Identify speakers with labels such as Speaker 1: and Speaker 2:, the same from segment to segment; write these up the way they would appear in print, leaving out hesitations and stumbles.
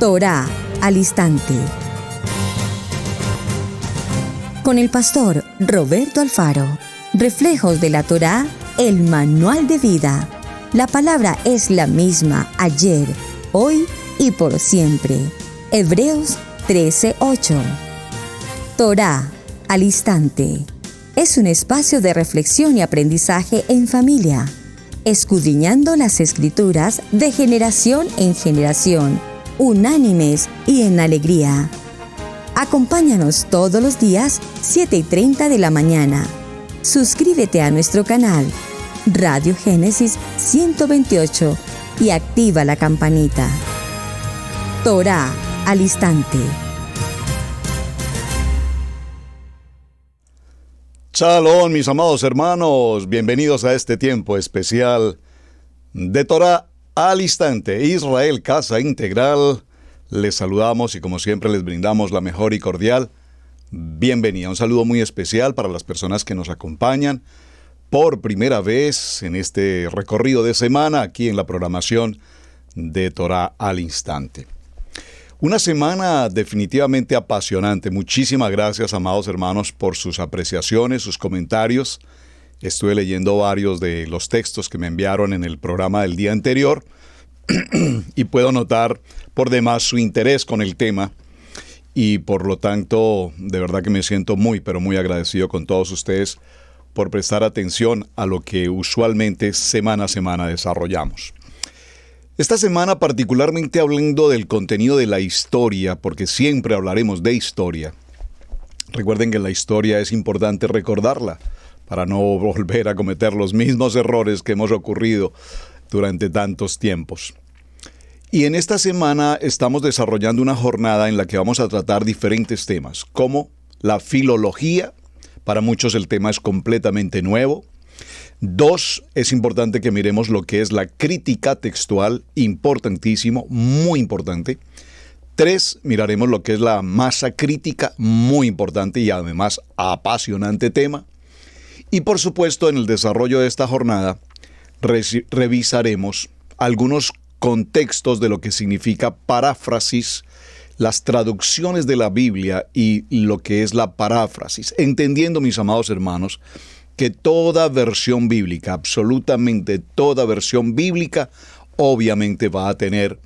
Speaker 1: Torá al instante. Con el pastor Roberto Alfaro. Reflejos de la Torá, el manual de vida. La palabra es la misma ayer, hoy y por siempre. Hebreos 13:8. Torá al instante. Es un espacio de reflexión y aprendizaje en familia, escudriñando las Escrituras de generación en generación, unánimes y en alegría. Acompáñanos todos los días, 7:30 de la mañana. Suscríbete a nuestro canal, Radio Génesis 128, y activa la campanita. Torá al instante.
Speaker 2: Shalom, mis amados hermanos, bienvenidos a este tiempo especial de Torá al instante. Israel Casa Integral, les saludamos y como siempre les brindamos la mejor y cordial bienvenida. Un saludo muy especial para las personas que nos acompañan por primera vez en este recorrido de semana aquí en la programación de Torá al instante. Una semana definitivamente apasionante. Muchísimas gracias, amados hermanos, por sus apreciaciones, sus comentarios. Estuve leyendo varios de los textos que me enviaron en el programa del día anterior y puedo notar por demás su interés con el tema y por lo tanto, de verdad que me siento muy, pero muy agradecido con todos ustedes por prestar atención a lo que usualmente semana a semana desarrollamos. Esta semana particularmente hablando del contenido de la historia, porque siempre hablaremos de historia. Recuerden que la historia es importante recordarla para no volver a cometer los mismos errores que hemos ocurrido durante tantos tiempos. Y en esta semana estamos desarrollando una jornada en la que vamos a tratar diferentes temas, como la filología. Para muchos el tema es completamente nuevo. 2, es importante que miremos lo que es la crítica textual, importantísimo, muy importante. 3, miraremos lo que es la masa crítica, muy importante y además apasionante tema. Y por supuesto, en el desarrollo de esta jornada, revisaremos algunos contextos de lo que significa paráfrasis, las traducciones de la Biblia y lo que es la paráfrasis, entendiendo, mis amados hermanos, que toda versión bíblica, absolutamente toda versión bíblica, obviamente va a tener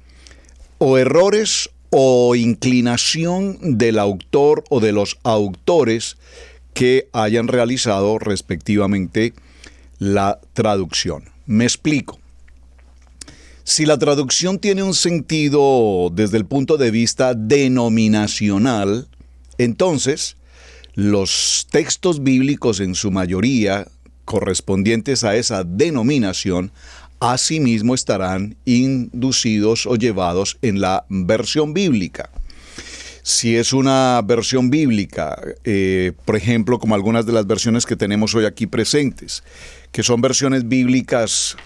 Speaker 2: o errores o inclinación del autor o de los autores que hayan realizado respectivamente la traducción. Me explico. Si la traducción tiene un sentido desde el punto de vista denominacional, entonces los textos bíblicos en su mayoría correspondientes a esa denominación, asimismo estarán inducidos o llevados en la versión bíblica. Si es una versión bíblica, por ejemplo, como algunas de las versiones que tenemos hoy aquí presentes, que son versiones bíblicas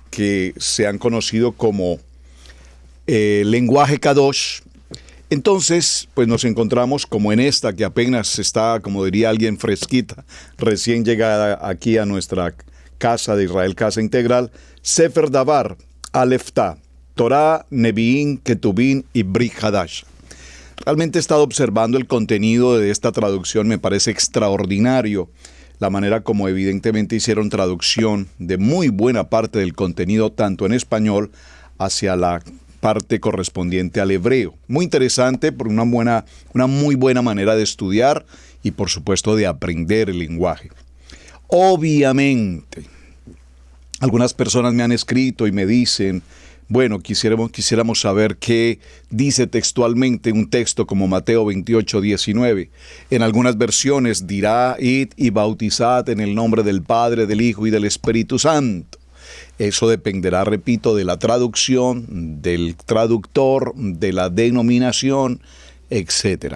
Speaker 2: que se han conocido como lenguaje Kadosh, entonces, pues nos encontramos como en esta que apenas está, como diría alguien, fresquita, recién llegada aquí a nuestra casa de Israel Casa Integral, Sefer Davar, Aleftá, Torá, Neviín, Ketubín y Brit Hadash. Realmente he estado observando el contenido de esta traducción, me parece extraordinario la manera como evidentemente hicieron traducción de muy buena parte del contenido, tanto en español hacia la parte correspondiente al hebreo. Muy interesante, por una muy buena manera de estudiar y por supuesto de aprender el lenguaje. Obviamente, algunas personas me han escrito y me dicen, bueno, quisiéramos saber qué dice textualmente un texto como Mateo 28:19. En algunas versiones dirá, id y bautizad en el nombre del Padre, del Hijo y del Espíritu Santo. Eso dependerá, repito, de la traducción, del traductor, de la denominación, etc.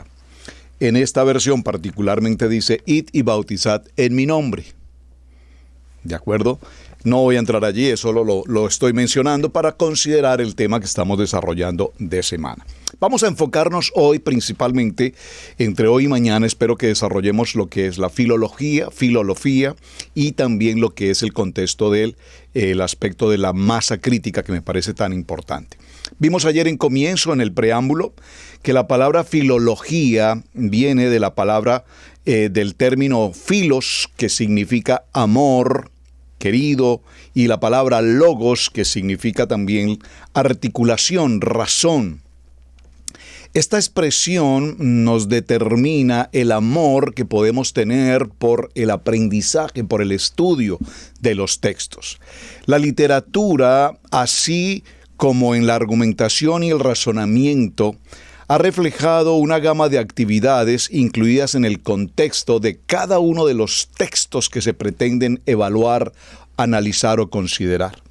Speaker 2: En esta versión particularmente dice, id y bautizad en mi nombre. ¿De acuerdo? No voy a entrar allí, solo lo estoy mencionando para considerar el tema que estamos desarrollando de semana. Vamos a enfocarnos hoy principalmente, entre hoy y mañana, espero que desarrollemos lo que es la filología y también lo que es el contexto del el aspecto de la masa crítica que me parece tan importante. Vimos ayer en comienzo, en el preámbulo, que la palabra filología viene de la palabra del término filos, que significa amor, querido, y la palabra logos, que significa también articulación, razón. Esta expresión nos determina el amor que podemos tener por el aprendizaje, por el estudio de los textos. La literatura, así como en la argumentación y el razonamiento, ha reflejado una gama de actividades incluidas en el contexto de cada uno de los textos que se pretenden evaluar, analizar o considerar.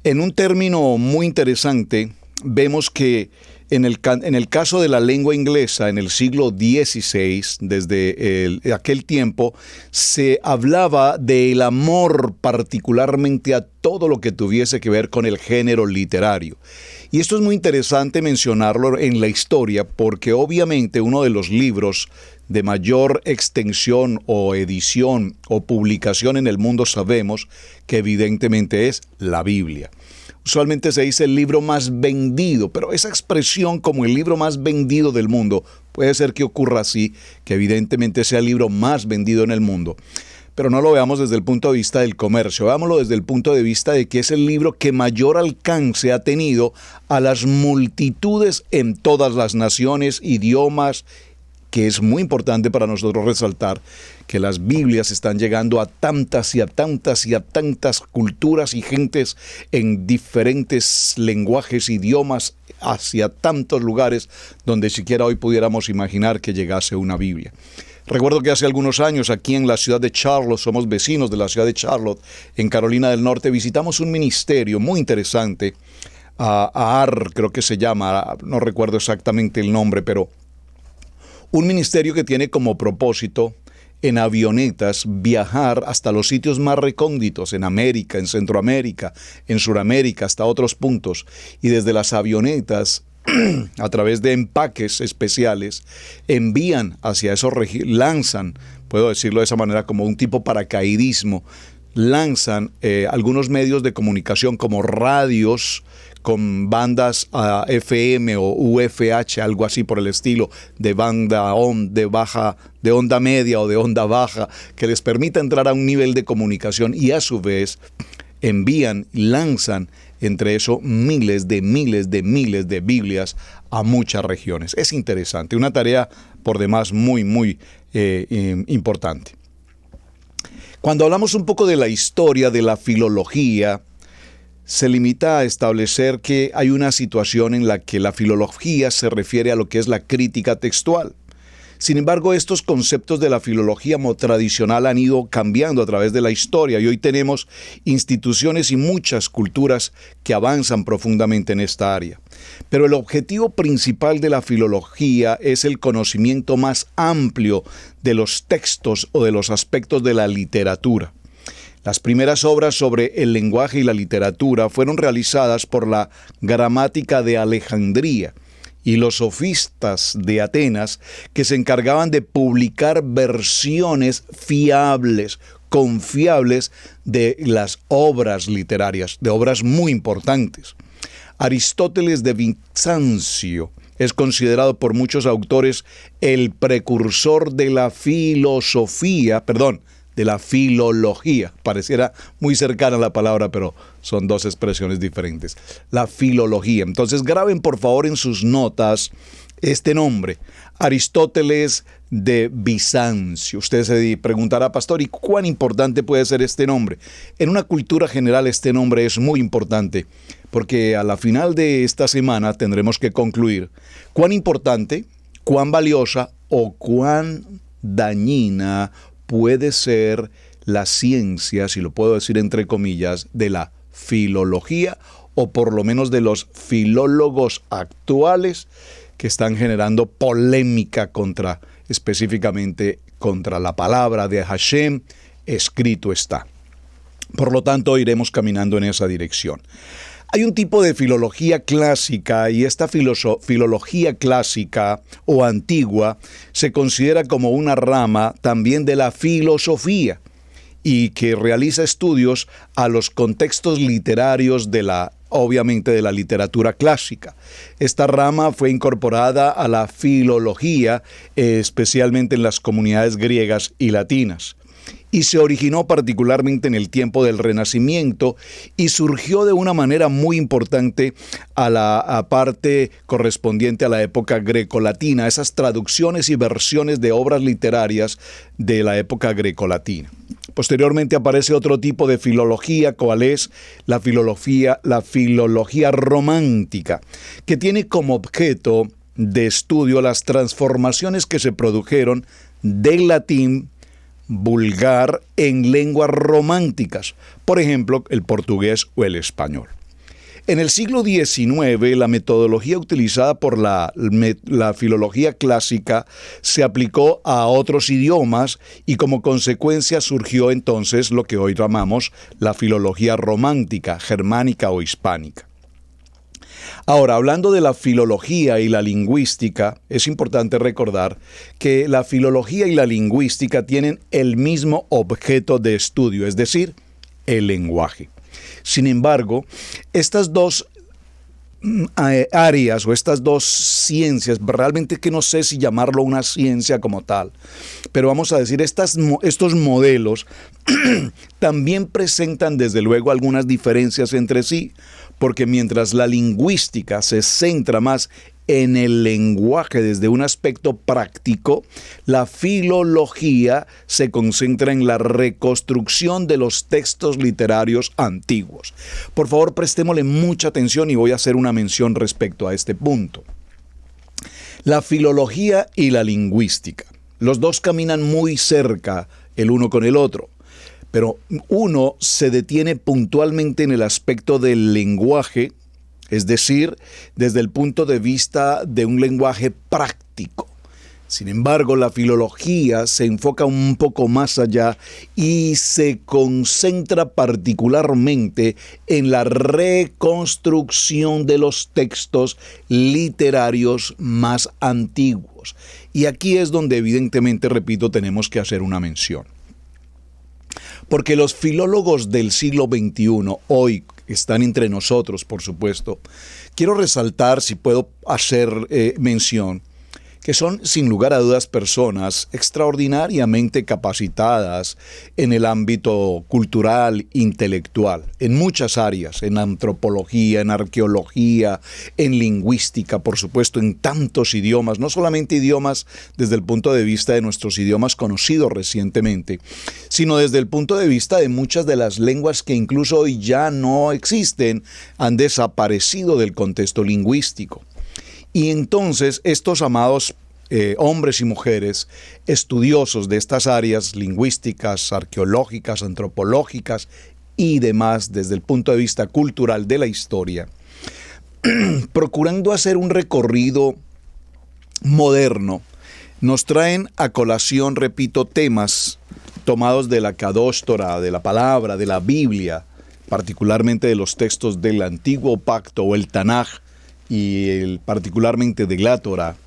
Speaker 2: En un término muy interesante, vemos que en el caso de la lengua inglesa, en el siglo XVI, desde aquel tiempo, se hablaba del amor particularmente a todo lo que tuviese que ver con el género literario. Y esto es muy interesante mencionarlo en la historia, porque obviamente uno de los libros de mayor extensión o edición o publicación en el mundo sabemos que evidentemente es la Biblia. Usualmente se dice el libro más vendido, pero esa expresión como el libro más vendido del mundo, puede ser que ocurra así, que evidentemente sea el libro más vendido en el mundo. Pero no lo veamos desde el punto de vista del comercio, veámoslo desde el punto de vista de que es el libro que mayor alcance ha tenido a las multitudes en todas las naciones, idiomas, que es muy importante para nosotros resaltar que las Biblias están llegando a tantas y a tantas y a tantas culturas y gentes en diferentes lenguajes, idiomas, hacia tantos lugares donde siquiera hoy pudiéramos imaginar que llegase una Biblia. Recuerdo que hace algunos años aquí en la ciudad de Charlotte, somos vecinos de la ciudad de Charlotte, en Carolina del Norte, visitamos un ministerio muy interesante, AAR creo que se llama, no recuerdo exactamente el nombre, pero un ministerio que tiene como propósito en avionetas viajar hasta los sitios más recónditos en América, en Centroamérica, en Suramérica, hasta otros puntos. Y desde las avionetas, a través de empaques especiales, envían hacia esos lanzan, puedo decirlo de esa manera, como un tipo paracaidismo, lanzan algunos medios de comunicación como radios, con bandas FM o UFH, algo así por el estilo, de banda de onda media o de onda baja, que les permita entrar a un nivel de comunicación y a su vez envían y lanzan entre eso miles de Biblias a muchas regiones. Es interesante, una tarea por demás muy importante. Cuando hablamos un poco de la historia de la filología, se limita a establecer que hay una situación en la que la filología se refiere a lo que es la crítica textual. Sin embargo, estos conceptos de la filología tradicional han ido cambiando a través de la historia y hoy tenemos instituciones y muchas culturas que avanzan profundamente en esta área. Pero el objetivo principal de la filología es el conocimiento más amplio de los textos o de los aspectos de la literatura. Las primeras obras sobre el lenguaje y la literatura fueron realizadas por la gramática de Alejandría y los sofistas de Atenas, que se encargaban de publicar versiones fiables, confiables de las obras literarias, de obras muy importantes. Aristóteles de Bizancio es considerado por muchos autores el precursor de la de la filología. Pareciera muy cercana la palabra, pero son dos expresiones diferentes. La filología. Entonces graben por favor en sus notas este nombre, Aristóteles de Bizancio. Usted se preguntará, pastor, ¿y cuán importante puede ser este nombre? En una cultura general este nombre es muy importante, porque a la final de esta semana tendremos que concluir cuán importante, cuán valiosa o cuán dañina puede ser la ciencia, si lo puedo decir entre comillas, de la filología, o por lo menos de los filólogos actuales que están generando polémica específicamente contra la palabra de Hashem, escrito está. Por lo tanto, iremos caminando en esa dirección. Hay un tipo de filología clásica y esta filología clásica o antigua se considera como una rama también de la filosofía y que realiza estudios a los contextos literarios obviamente de la literatura clásica. Esta rama fue incorporada a la filología, especialmente en las comunidades griegas y latinas, y se originó particularmente en el tiempo del Renacimiento y surgió de una manera muy importante a la parte correspondiente a la época grecolatina, esas traducciones y versiones de obras literarias de la época grecolatina. Posteriormente aparece otro tipo de filología, cual es la filología romántica, que tiene como objeto de estudio las transformaciones que se produjeron del latín vulgar en lenguas románticas, por ejemplo, el portugués o el español. En el siglo XIX, la metodología utilizada por la filología clásica se aplicó a otros idiomas y como consecuencia surgió entonces lo que hoy llamamos la filología romántica, germánica o hispánica. Ahora, hablando de la filología y la lingüística, es importante recordar que la filología y la lingüística tienen el mismo objeto de estudio, es decir, el lenguaje. Sin embargo, estas dos áreas o estas dos ciencias, realmente que no sé si llamarlo una ciencia como tal, pero vamos a decir, estos modelos también presentan desde luego algunas diferencias entre sí, porque mientras la lingüística se centra más en el lenguaje desde un aspecto práctico, la filología se concentra en la reconstrucción de los textos literarios antiguos. Por favor, prestémosle mucha atención y voy a hacer una mención respecto a este punto. La filología y la lingüística. Los dos caminan muy cerca el uno con el otro, pero uno se detiene puntualmente en el aspecto del lenguaje, es decir, desde el punto de vista de un lenguaje práctico. Sin embargo, la filología se enfoca un poco más allá y se concentra particularmente en la reconstrucción de los textos literarios más antiguos. Y aquí es donde evidentemente, repito, tenemos que hacer una mención. Porque los filólogos del siglo XXI, hoy están entre nosotros, por supuesto, quiero resaltar, si puedo hacer mención, que son sin lugar a dudas personas extraordinariamente capacitadas en el ámbito cultural, intelectual, en muchas áreas, en antropología, en arqueología, en lingüística, por supuesto, en tantos idiomas, no solamente idiomas desde el punto de vista de nuestros idiomas conocidos recientemente, sino desde el punto de vista de muchas de las lenguas que incluso hoy ya no existen, han desaparecido del contexto lingüístico. Y entonces estos amados hombres y mujeres estudiosos de estas áreas lingüísticas, arqueológicas, antropológicas y demás desde el punto de vista cultural de la historia, procurando hacer un recorrido moderno, nos traen a colación, repito, temas tomados de la Kadosh Torah, de la palabra, de la Biblia, particularmente de los textos del Antiguo Pacto o el Tanaj, y particularmente de la Torah.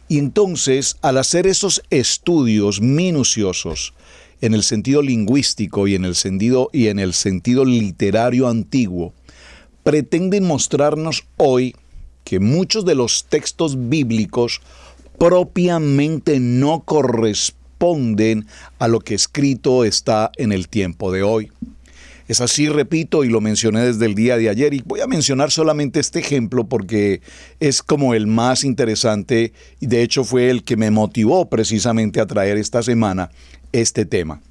Speaker 2: Y entonces, al hacer esos estudios minuciosos en el sentido lingüístico y en el sentido literario antiguo, pretenden mostrarnos hoy que muchos de los textos bíblicos propiamente no corresponden a lo que escrito está en el tiempo de hoy. Es así, repito, y lo mencioné desde el día de ayer, y voy a mencionar solamente este ejemplo porque es como el más interesante, y de hecho fue el que me motivó precisamente a traer esta semana este tema.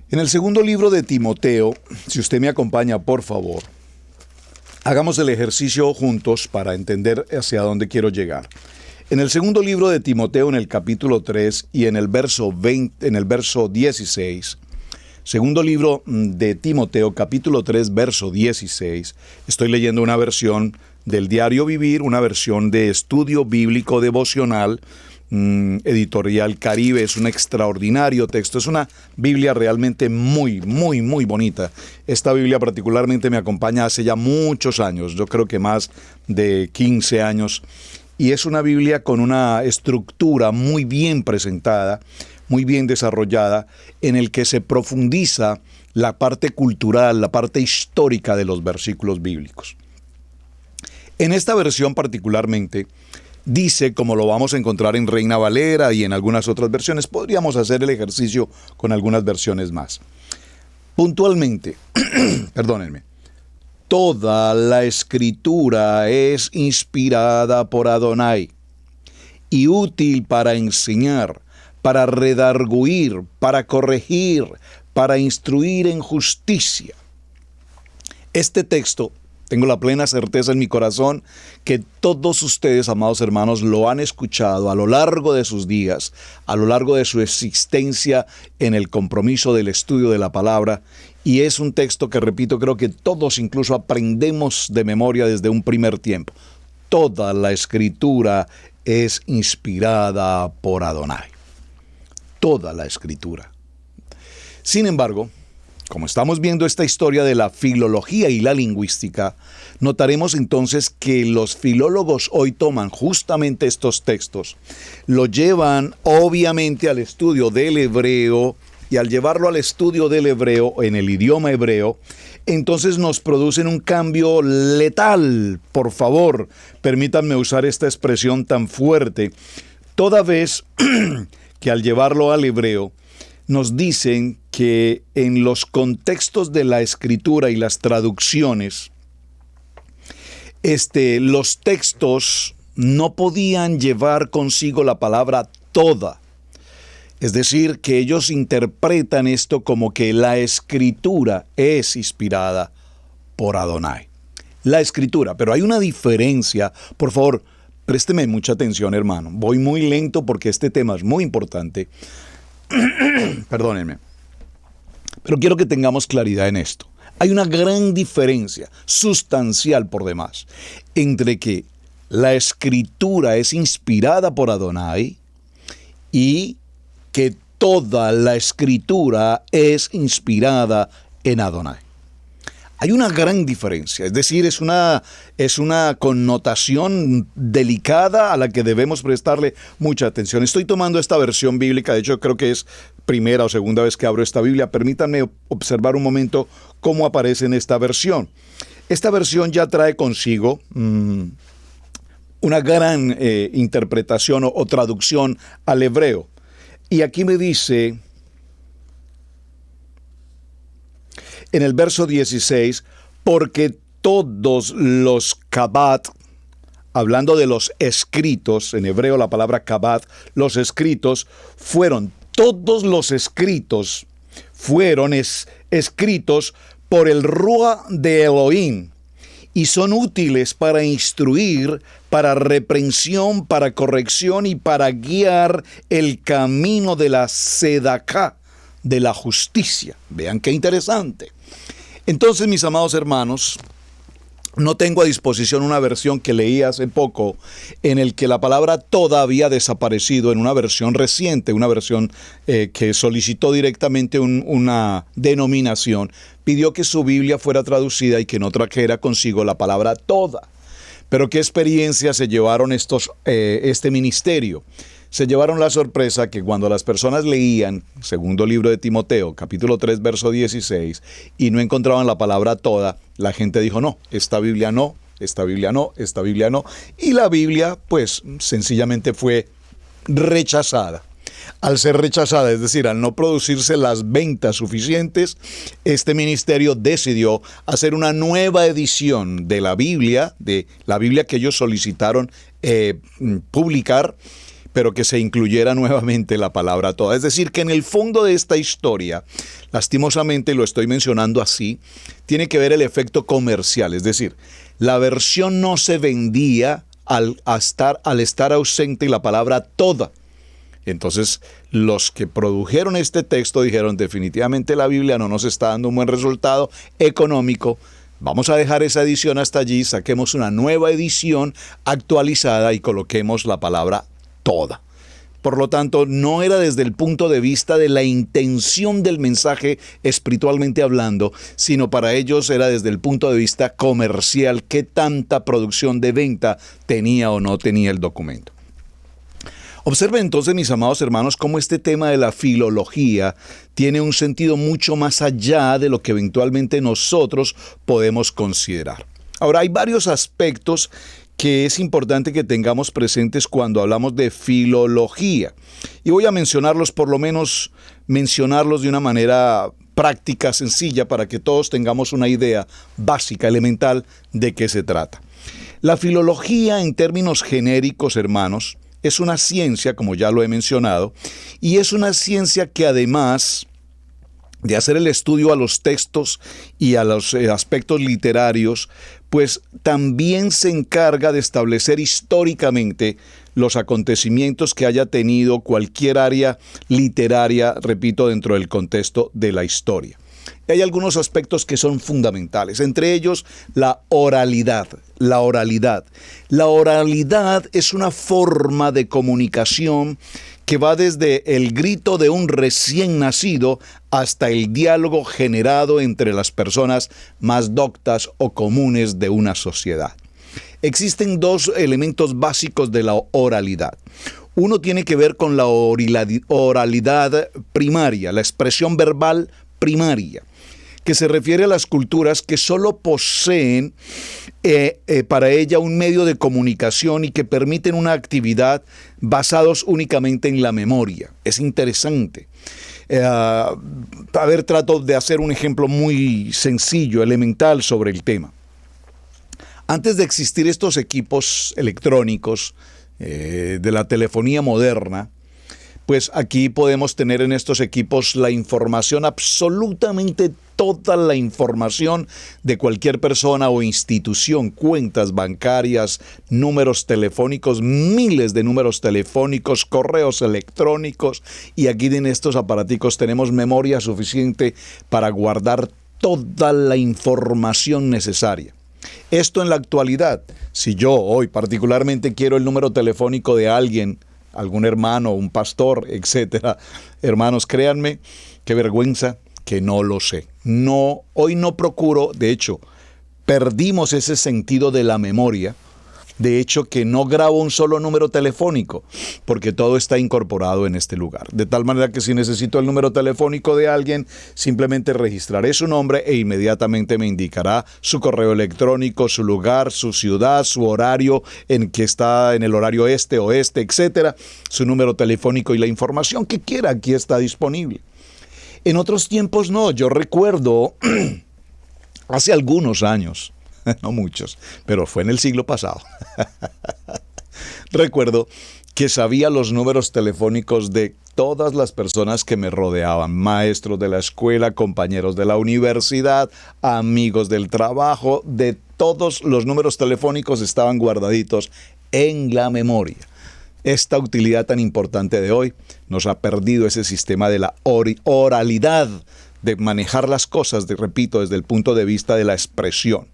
Speaker 2: En el segundo libro de Timoteo, si usted me acompaña, por favor, hagamos el ejercicio juntos para entender hacia dónde quiero llegar. En el segundo libro de Timoteo, en el capítulo 3 y en el verso 16, segundo libro de Timoteo, capítulo 3, verso 16. Estoy leyendo una versión del Diario Vivir, una versión de estudio bíblico devocional Editorial Caribe. Es un extraordinario texto. Es una Biblia realmente muy, muy, muy bonita. Esta Biblia particularmente me acompaña hace ya muchos años, yo creo que más de 15 años. Y es una Biblia con una estructura muy bien presentada, muy bien desarrollada, en el que se profundiza la parte cultural, la parte histórica de los versículos bíblicos. En esta versión particularmente, dice, como lo vamos a encontrar en Reina Valera y en algunas otras versiones, podríamos hacer el ejercicio con algunas versiones más. Puntualmente, perdónenme, toda la Escritura es inspirada por Adonai y útil para enseñar, para redarguir, para corregir, para instruir en justicia. Este texto, tengo la plena certeza en mi corazón que todos ustedes, amados hermanos, lo han escuchado a lo largo de sus días, a lo largo de su existencia en el compromiso del estudio de la palabra. Y es un texto que, repito, creo que todos incluso aprendemos de memoria desde un primer tiempo. Toda la Escritura es inspirada por Adonai. Toda la Escritura. Sin embargo, como estamos viendo esta historia de la filología y la lingüística, notaremos entonces que los filólogos hoy toman justamente estos textos, lo llevan obviamente al estudio del hebreo, y al llevarlo al estudio del hebreo en el idioma hebreo, entonces nos producen un cambio letal. Por favor, permítanme usar esta expresión tan fuerte, toda vez que al llevarlo al hebreo, nos dicen que en los contextos de la escritura y las traducciones, los textos no podían llevar consigo la palabra toda. Es decir, que ellos interpretan esto como que la escritura es inspirada por Adonai. La escritura, pero hay una diferencia. Por favor, présteme mucha atención, hermano. Voy muy lento porque este tema es muy importante. Perdónenme. Pero quiero que tengamos claridad en esto. Hay una gran diferencia, sustancial por demás, entre que la escritura es inspirada por Adonai y que toda la escritura es inspirada en Adonai. Hay una gran diferencia, es decir, es una connotación delicada a la que debemos prestarle mucha atención. Estoy tomando esta versión bíblica, de hecho creo que es primera o segunda vez que abro esta Biblia. Permítanme observar un momento cómo aparece en esta versión. Esta versión ya trae consigo una gran interpretación o traducción al hebreo. Y aquí me dice, en el verso 16, porque todos los kabat, hablando de los escritos, en hebreo la palabra kabat, los escritos, todos los escritos fueron escritos por el Ruach de Elohim, y son útiles para instruir, para reprensión, para corrección y para guiar el camino de la sedaká, de la justicia. Vean qué interesante. Entonces, mis amados hermanos, no tengo a disposición una versión que leí hace poco en el que la palabra toda había desaparecido en una versión reciente, una versión que solicitó directamente una denominación, pidió que su Biblia fuera traducida y que no trajera consigo la palabra toda. Pero qué experiencia se llevaron este ministerio. Se llevaron la sorpresa que cuando las personas leían, segundo libro de Timoteo, capítulo 3, verso 16, y no encontraban la palabra toda, la gente dijo, no, esta Biblia no, esta Biblia no, esta Biblia no. Y la Biblia, pues, sencillamente fue rechazada. Al ser rechazada, es decir, al no producirse las ventas suficientes, este ministerio decidió hacer una nueva edición de la Biblia que ellos solicitaron publicar, pero que se incluyera nuevamente la palabra toda. Es decir, que en el fondo de esta historia, lastimosamente lo estoy mencionando así, tiene que ver el efecto comercial. Es decir, la versión no se vendía al estar ausente la palabra toda. Entonces, los que produjeron este texto dijeron, definitivamente la Biblia no nos está dando un buen resultado económico. Vamos a dejar esa edición hasta allí, saquemos una nueva edición actualizada y coloquemos la palabra toda. Por lo tanto, no era desde el punto de vista de la intención del mensaje espiritualmente hablando, sino para ellos era desde el punto de vista comercial, qué tanta producción de venta tenía o no tenía el documento. Observen entonces, mis amados hermanos, cómo este tema de la filología tiene un sentido mucho más allá de lo que eventualmente nosotros podemos considerar. Ahora, hay varios aspectos que es importante que tengamos presentes cuando hablamos de filología. Y voy a mencionarlos, por lo menos mencionarlos de una manera práctica, sencilla, para que todos tengamos una idea básica, elemental, de qué se trata. La filología, en términos genéricos, hermanos, es una ciencia, como ya lo he mencionado, y es una ciencia que además de hacer el estudio a los textos y a los aspectos literarios, pues también se encarga de establecer históricamente los acontecimientos que haya tenido cualquier área literaria, repito, dentro del contexto de la historia. Y hay algunos aspectos que son fundamentales, entre ellos la oralidad. La oralidad es una forma de comunicación que va desde el grito de un recién nacido hasta el diálogo generado entre las personas más doctas o comunes de una sociedad. Existen dos elementos básicos de la oralidad. Uno tiene que ver con la oralidad primaria, la expresión verbal primaria, que se refiere a las culturas que solo poseen para ella un medio de comunicación y que permiten una actividad basados únicamente en la memoria. Es interesante. Trato de hacer un ejemplo muy sencillo, elemental sobre el tema. Antes de existir estos equipos electrónicos de la telefonía moderna, pues aquí podemos tener en estos equipos la información, absolutamente toda la información de cualquier persona o institución, cuentas bancarias, números telefónicos, miles de números telefónicos, correos electrónicos, y aquí en estos aparaticos tenemos memoria suficiente para guardar toda la información necesaria. Esto en la actualidad, si yo hoy particularmente quiero el número telefónico de alguien, algún hermano, un pastor, etcétera. Hermanos, créanme, qué vergüenza que no lo sé. No, hoy no procuro, de hecho, perdimos ese sentido de la memoria. De hecho, que no grabo un solo número telefónico, porque todo está incorporado en este lugar. De tal manera que si necesito el número telefónico de alguien, simplemente registraré su nombre e inmediatamente me indicará su correo electrónico, su lugar, su ciudad, su horario, en que está en el horario este, oeste, etcétera, su número telefónico y la información que quiera aquí está disponible. En otros tiempos no. Yo recuerdo hace algunos años, no muchos, pero fue en el siglo pasado. Recuerdo que sabía los números telefónicos de todas las personas que me rodeaban, maestros de la escuela, compañeros de la universidad, amigos del trabajo, de todos los números telefónicos estaban guardaditos en la memoria. Esta utilidad tan importante de hoy nos ha perdido ese sistema de la oralidad, de manejar las cosas, repito, desde el punto de vista de la expresión.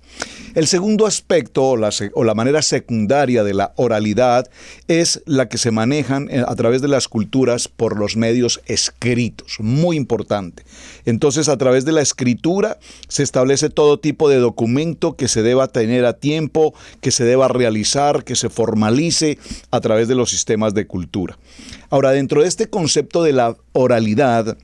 Speaker 2: El segundo aspecto o la manera secundaria de la oralidad es la que se manejan a través de las culturas por los medios escritos, muy importante. Entonces, a través de la escritura se establece todo tipo de documento que se deba tener a tiempo, que se deba realizar, que se formalice a través de los sistemas de cultura. Ahora, dentro de este concepto de la oralidad,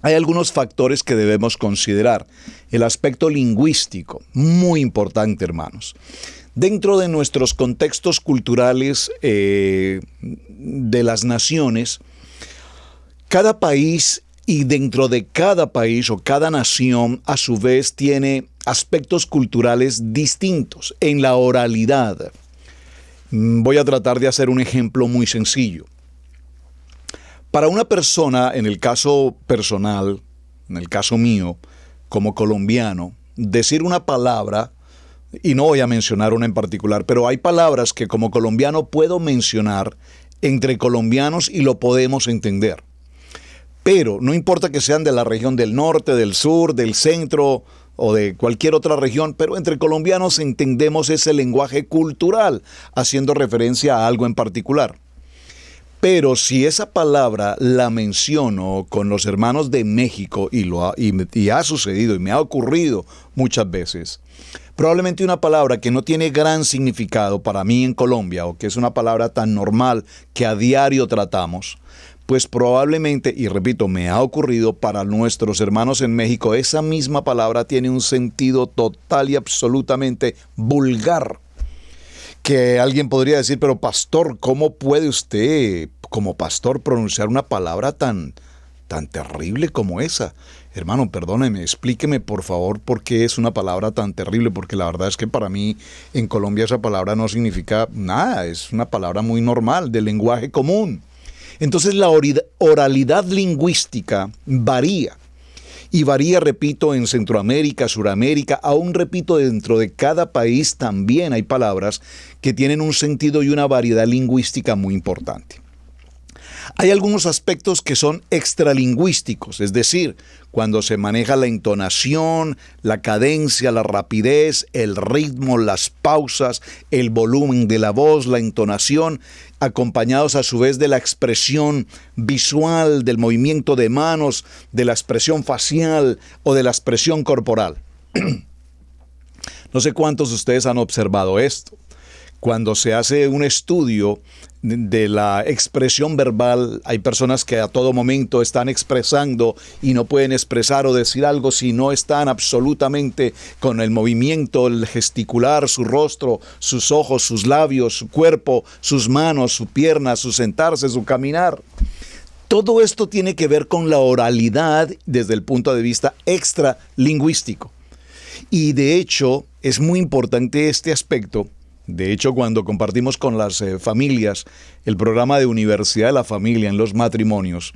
Speaker 2: hay algunos factores que debemos considerar. El aspecto lingüístico, muy importante, hermanos. Dentro de nuestros contextos culturales de las naciones, cada país y dentro de cada país o cada nación, a su vez, tiene aspectos culturales distintos en la oralidad. Voy a tratar de hacer un ejemplo muy sencillo. Para una persona, en el caso personal, en el caso mío, como colombiano, decir una palabra, y no voy a mencionar una en particular, pero hay palabras que como colombiano puedo mencionar entre colombianos y lo podemos entender. Pero no importa que sean de la región del norte, del sur, del centro o de cualquier otra región, pero entre colombianos entendemos ese lenguaje cultural, haciendo referencia a algo en particular. Pero si esa palabra la menciono con los hermanos de México, y ha sucedido y me ha ocurrido muchas veces, probablemente una palabra que no tiene gran significado para mí en Colombia, o que es una palabra tan normal que a diario tratamos, pues probablemente, y repito, me ha ocurrido para nuestros hermanos en México, esa misma palabra tiene un sentido total y absolutamente vulgar. Que alguien podría decir, pero pastor, ¿cómo puede usted como pastor pronunciar una palabra tan terrible como esa? Hermano, perdóneme, explíqueme por favor por qué es una palabra tan terrible, porque la verdad es que para mí en Colombia esa palabra no significa nada, es una palabra muy normal, de lenguaje común. Entonces la oralidad lingüística varía. Y varía, repito, en Centroamérica, Suramérica, aún repito, dentro de cada país también hay palabras que tienen un sentido y una variedad lingüística muy importante. Hay algunos aspectos que son extralingüísticos, es decir, cuando se maneja la entonación, la cadencia, la rapidez, el ritmo, las pausas, el volumen de la voz, la entonación, acompañados a su vez de la expresión visual, del movimiento de manos, de la expresión facial o de la expresión corporal. No sé cuántos de ustedes han observado esto. Cuando se hace un estudio de la expresión verbal, hay personas que a todo momento están expresando y no pueden expresar o decir algo si no están absolutamente con el movimiento, el gesticular, su rostro, sus ojos, sus labios, su cuerpo, sus manos, su pierna, su sentarse, su caminar. Todo esto tiene que ver con la oralidad desde el punto de vista extralingüístico. Y de hecho es muy importante este aspecto. De hecho, cuando compartimos con las familias el programa de Universidad de la Familia en los matrimonios,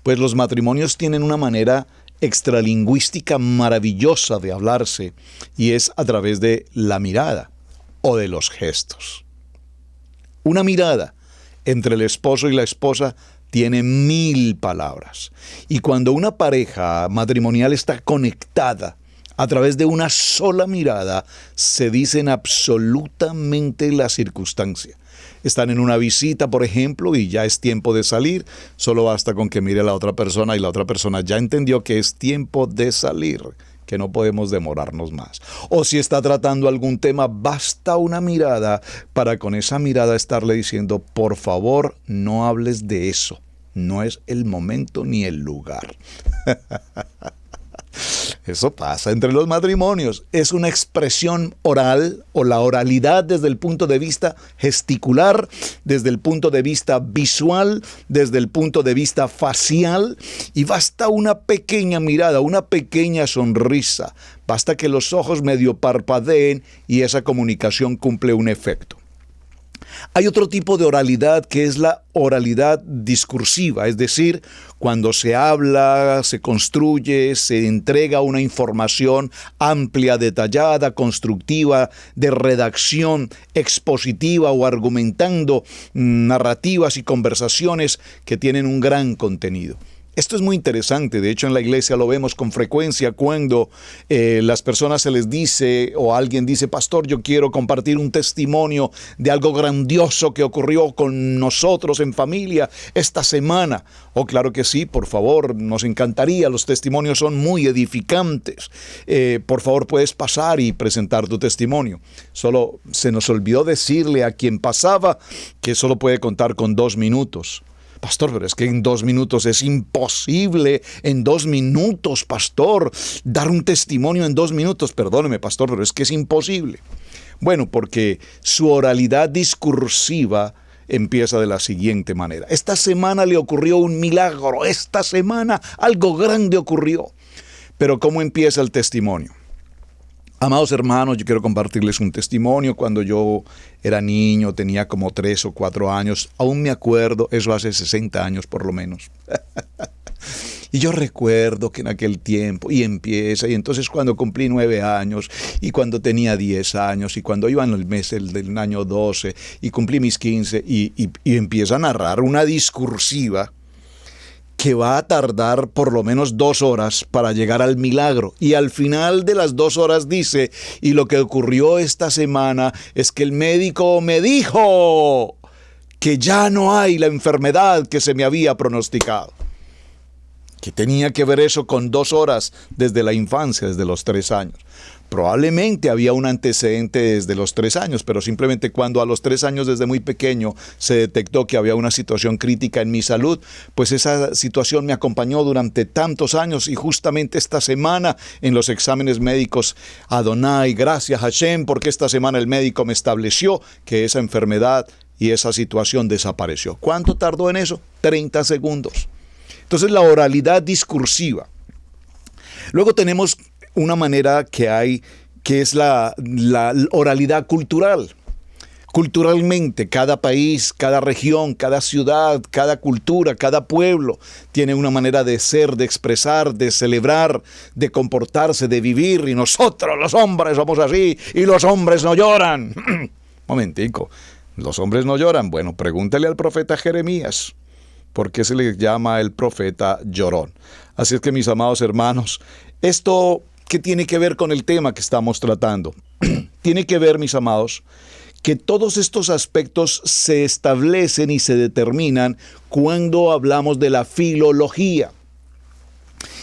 Speaker 2: pues los matrimonios tienen una manera extralingüística maravillosa de hablarse, y es a través de la mirada o de los gestos. Una mirada entre el esposo y la esposa tiene 1000 palabras. Y cuando una pareja matrimonial está conectada a través de una sola mirada, se dicen absolutamente la circunstancia. Están en una visita, por ejemplo, y ya es tiempo de salir. Solo basta con que mire a la otra persona y la otra persona ya entendió que es tiempo de salir, que no podemos demorarnos más. O si está tratando algún tema, basta una mirada para con esa mirada estarle diciendo, por favor, no hables de eso. No es el momento ni el lugar. Eso pasa entre los matrimonios. Es una expresión oral o la oralidad desde el punto de vista gesticular, desde el punto de vista visual, desde el punto de vista facial. Y basta una pequeña mirada, una pequeña sonrisa. Basta que los ojos medio parpadeen y esa comunicación cumple un efecto. Hay otro tipo de oralidad que es la oralidad discursiva, es decir, cuando se habla, se construye, se entrega una información amplia, detallada, constructiva, de redacción expositiva o argumentando narrativas y conversaciones que tienen un gran contenido. Esto es muy interesante, de hecho en la iglesia lo vemos con frecuencia cuando las personas se les dice o alguien dice, pastor, yo quiero compartir un testimonio de algo grandioso que ocurrió con nosotros en familia esta semana. Oh, claro que sí, por favor, nos encantaría, los testimonios son muy edificantes. Por favor, puedes pasar y presentar tu testimonio. Solo se nos olvidó decirle a quien pasaba que solo puede contar con 2 minutos. Pastor, pero es que en 2 minutos es imposible. En 2 minutos, pastor, dar un testimonio en 2 minutos. Perdóneme, pastor, pero es que es imposible. Bueno, porque su oralidad discursiva empieza de la siguiente manera. Esta semana le ocurrió un milagro. Esta semana algo grande ocurrió. Pero ¿cómo empieza el testimonio? Amados hermanos, yo quiero compartirles un testimonio. Cuando yo era niño, tenía como 3 o 4 años, aún me acuerdo, eso hace 60 años por lo menos. Y yo recuerdo que en aquel tiempo, y empieza, y entonces cuando cumplí 9 años, y cuando tenía 10 años, y cuando iba en el mes del año 12, y cumplí mis 15, y empieza a narrar una discursiva que va a tardar por lo menos 2 horas para llegar al milagro. Y al final de las 2 horas dice, y lo que ocurrió esta semana es que el médico me dijo que ya no hay la enfermedad que se me había pronosticado. ¿Qué tenía que ver eso con 2 horas desde la infancia, desde los 3 años? Probablemente había un antecedente desde los 3 años, pero simplemente cuando a los 3 años desde muy pequeño se detectó que había una situación crítica en mi salud, pues esa situación me acompañó durante tantos años y justamente esta semana en los exámenes médicos, Adonai, gracias Hashem, porque esta semana el médico me estableció que esa enfermedad y esa situación desapareció. ¿Cuánto tardó en eso? 30 segundos. Entonces la oralidad discursiva. Luego tenemos una manera que hay, que es la oralidad cultural. Culturalmente, cada país, cada región, cada ciudad, cada cultura, cada pueblo tiene una manera de ser, de expresar, de celebrar, de comportarse, de vivir. Y nosotros los hombres somos así y los hombres no lloran. Momentico, los hombres no lloran. Bueno, pregúntale al profeta Jeremías. ¿Por qué se le llama el profeta llorón? Así es que, mis amados hermanos, esto, ¿qué tiene que ver con el tema que estamos tratando? Tiene que ver, mis amados, que todos estos aspectos se establecen y se determinan cuando hablamos de la filología.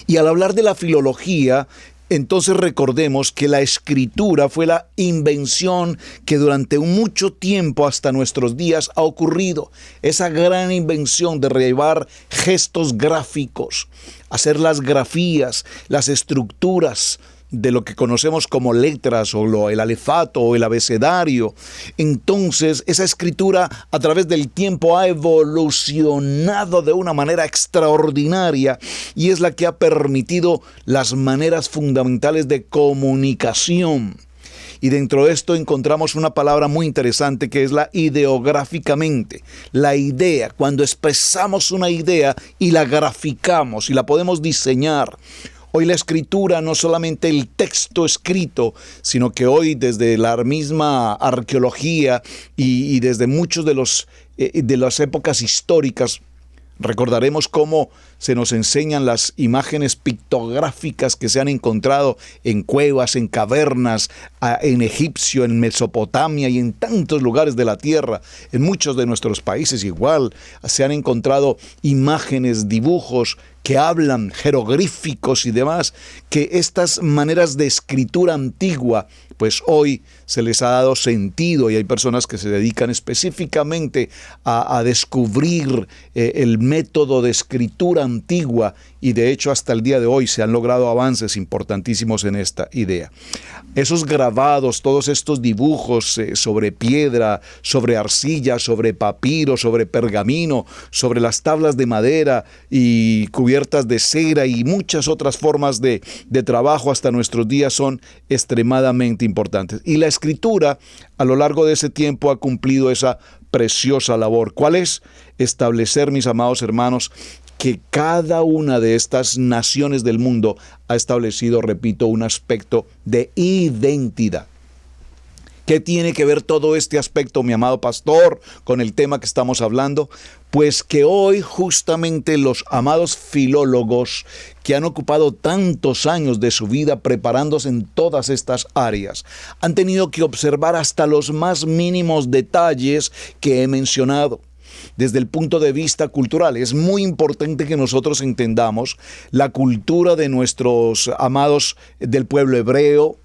Speaker 2: Y al hablar de la filología, entonces recordemos que la escritura fue la invención que durante mucho tiempo hasta nuestros días ha ocurrido. Esa gran invención de llevar gestos gráficos, hacer las grafías, las estructuras de lo que conocemos como letras o el alefato o el abecedario. Entonces, esa escritura a través del tiempo ha evolucionado de una manera extraordinaria y es la que ha permitido las maneras fundamentales de comunicación. Y dentro de esto encontramos una palabra muy interesante que es la ideográficamente. La idea, cuando expresamos una idea y la graficamos y la podemos diseñar. Hoy la escritura, no solamente el texto escrito, sino que hoy desde la misma arqueología y desde muchos de las épocas históricas, recordaremos cómo se nos enseñan las imágenes pictográficas que se han encontrado en cuevas, en cavernas, en Egipcio, en Mesopotamia y en tantos lugares de la tierra. En muchos de nuestros países igual se han encontrado imágenes, dibujos que hablan, jeroglíficos y demás, que estas maneras de escritura antigua, pues hoy se les ha dado sentido y hay personas que se dedican específicamente a descubrir el método de escritura antigua y de hecho hasta el día de hoy se han logrado avances importantísimos en esta idea. Esos grabados, todos estos dibujos sobre piedra, sobre arcilla, sobre papiro, sobre pergamino, sobre las tablas de madera y cubiertas de cera y muchas otras formas de trabajo hasta nuestros días son extremadamente importantes. Y la escritura a lo largo de ese tiempo ha cumplido esa preciosa labor. ¿Cuál es? Establecer, mis amados hermanos, que cada una de estas naciones del mundo ha establecido, repito, un aspecto de identidad. ¿Qué tiene que ver todo este aspecto, mi amado pastor, con el tema que estamos hablando? Pues que hoy justamente los amados filólogos que han ocupado tantos años de su vida preparándose en todas estas áreas, han tenido que observar hasta los más mínimos detalles que he mencionado. Desde el punto de vista cultural, es muy importante que nosotros entendamos la cultura de nuestros amados del pueblo hebreo.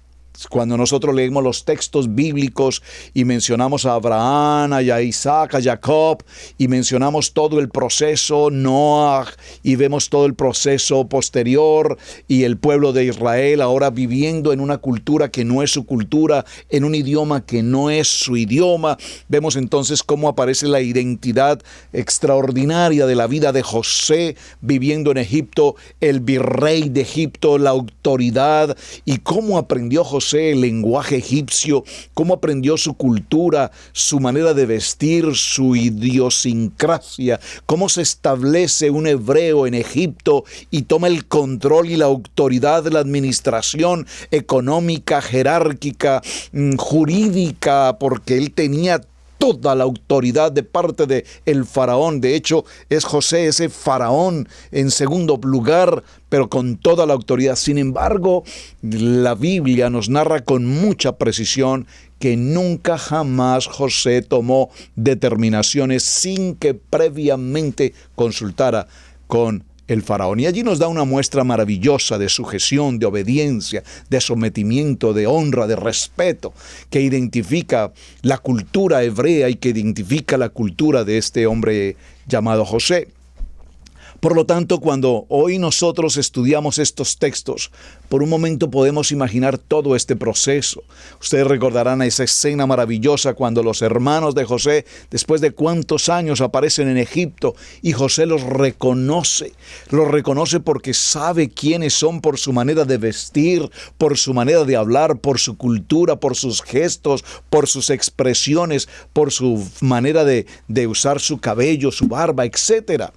Speaker 2: Cuando nosotros leemos los textos bíblicos y mencionamos a Abraham, a Isaac, a Jacob, y mencionamos todo el proceso, Noah, y vemos todo el proceso posterior, y el pueblo de Israel ahora viviendo en una cultura que no es su cultura, en un idioma que no es su idioma, vemos entonces cómo aparece la identidad extraordinaria de la vida de José, viviendo en Egipto, el virrey de Egipto, la autoridad, y cómo aprendió José el lenguaje egipcio, cómo aprendió su cultura, su manera de vestir, su idiosincrasia, cómo se establece un hebreo en Egipto y toma el control y la autoridad de la administración económica, jerárquica, jurídica, porque él tenía toda la autoridad de parte de el faraón. De hecho, es José ese faraón en segundo lugar, pero con toda la autoridad. Sin embargo, la Biblia nos narra con mucha precisión que nunca jamás José tomó determinaciones sin que previamente consultara con el faraón. Y allí nos da una muestra maravillosa de sujeción, de obediencia, de sometimiento, de honra, de respeto, que identifica la cultura hebrea y que identifica la cultura de este hombre llamado José. Por lo tanto, cuando hoy nosotros estudiamos estos textos, por un momento podemos imaginar todo este proceso. Ustedes recordarán esa escena maravillosa cuando los hermanos de José, después de cuántos años, aparecen en Egipto y José los reconoce. Los reconoce porque sabe quiénes son por su manera de vestir, por su manera de hablar, por su cultura, por sus gestos, por sus expresiones, por su manera de usar su cabello, su barba, etcétera.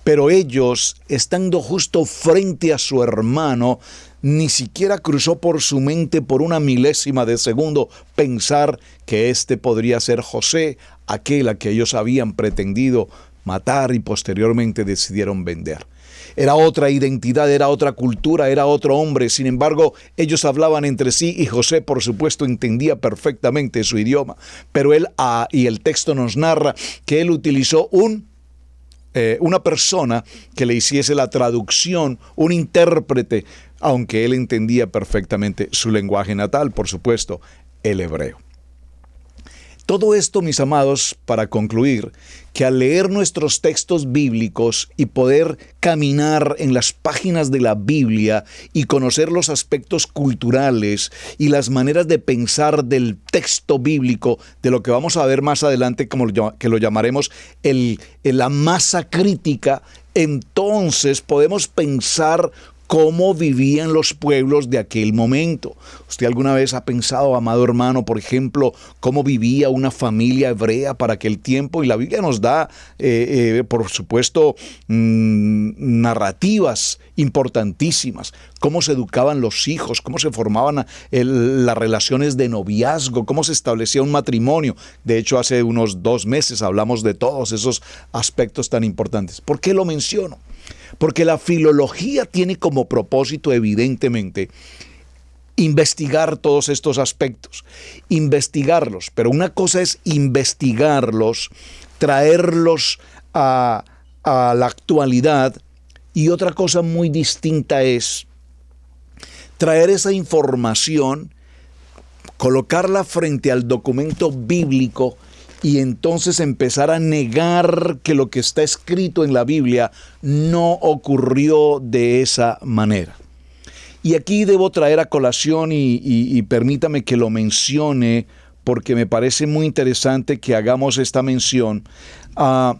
Speaker 2: Pero ellos, estando justo frente a su hermano, ni siquiera cruzó por su mente por una milésima de segundo pensar que este podría ser José, aquel a que ellos habían pretendido matar y posteriormente decidieron vender. Era otra identidad, era otra cultura, era otro hombre. Sin embargo, ellos hablaban entre sí y José, por supuesto, entendía perfectamente su idioma. Pero y el texto nos narra que él utilizó una persona que le hiciese la traducción, un intérprete, aunque él entendía perfectamente su lenguaje natal, por supuesto, el hebreo. Todo esto, mis amados, para concluir, que al leer nuestros textos bíblicos y poder caminar en las páginas de la Biblia y conocer los aspectos culturales y las maneras de pensar del texto bíblico, de lo que vamos a ver más adelante, que lo llamaremos la masa crítica, entonces podemos pensar cómo vivían los pueblos de aquel momento. ¿Usted alguna vez ha pensado, amado hermano, por ejemplo, cómo vivía una familia hebrea para aquel tiempo? Y la Biblia nos da, por supuesto, narrativas importantísimas. Cómo se educaban los hijos, cómo se formaban las relaciones de noviazgo, cómo se establecía un matrimonio. De hecho, hace unos 2 meses hablamos de todos esos aspectos tan importantes. ¿Por qué lo menciono? Porque la filología tiene como propósito, evidentemente, investigar todos estos aspectos, investigarlos. Pero una cosa es investigarlos, traerlos a la actualidad, y otra cosa muy distinta es traer esa información, colocarla frente al documento bíblico y entonces empezar a negar que lo que está escrito en la Biblia no ocurrió de esa manera. Y aquí debo traer a colación y permítame que lo mencione porque me parece muy interesante que hagamos esta mención. Uno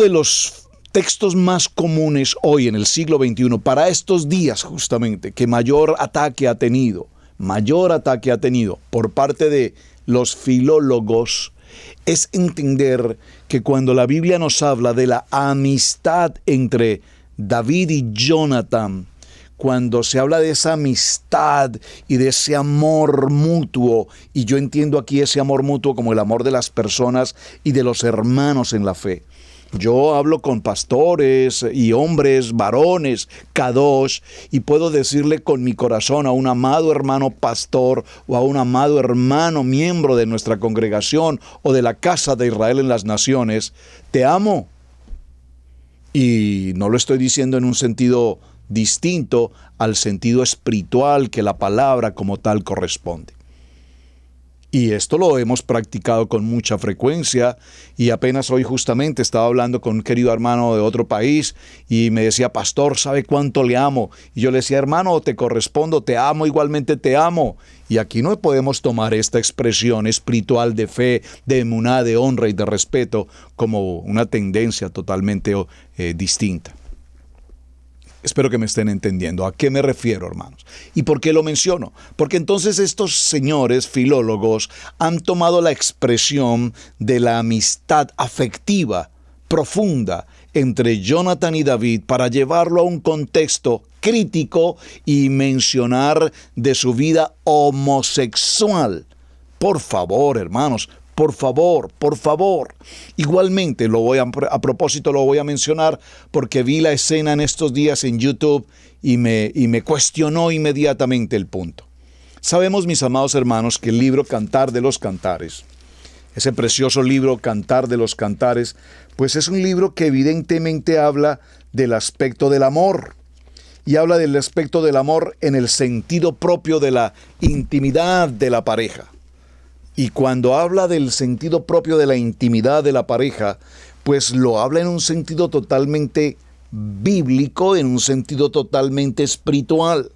Speaker 2: de los textos más comunes hoy en el siglo XXI, para estos días justamente, que mayor ataque ha tenido por parte de los filólogos, es entender que cuando la Biblia nos habla de la amistad entre David y Jonathan, cuando se habla de esa amistad y de ese amor mutuo, y yo entiendo aquí ese amor mutuo como el amor de las personas y de los hermanos en la fe. Yo hablo con pastores y hombres, varones, kadosh, y puedo decirle con mi corazón a un amado hermano pastor o a un amado hermano miembro de nuestra congregación o de la casa de Israel en las naciones, te amo. Y no lo estoy diciendo en un sentido distinto al sentido espiritual que la palabra como tal corresponde. Y esto lo hemos practicado con mucha frecuencia, y apenas hoy justamente estaba hablando con un querido hermano de otro país y me decía: pastor, ¿sabe cuánto le amo? Y yo le decía: hermano, te correspondo, te amo, igualmente te amo. Y aquí no podemos tomar esta expresión espiritual de fe, de emuná, de honra y de respeto como una tendencia totalmente distinta. Espero que me estén entendiendo. ¿A qué me refiero, hermanos? ¿Y por qué lo menciono? Porque entonces estos señores filólogos han tomado la expresión de la amistad afectiva profunda entre Jonathan y David para llevarlo a un contexto crítico y mencionar de su vida homosexual. Por favor, hermanos, por favor. Igualmente, a propósito lo voy a mencionar porque vi la escena en estos días en YouTube y me cuestionó inmediatamente el punto. Sabemos, mis amados hermanos, que el libro Cantar de los Cantares, ese precioso libro Cantar de los Cantares, pues es un libro que evidentemente habla del aspecto del amor. Y habla del aspecto del amor en el sentido propio de la intimidad de la pareja. Y cuando habla del sentido propio de la intimidad de la pareja, pues lo habla en un sentido totalmente bíblico, en un sentido totalmente espiritual.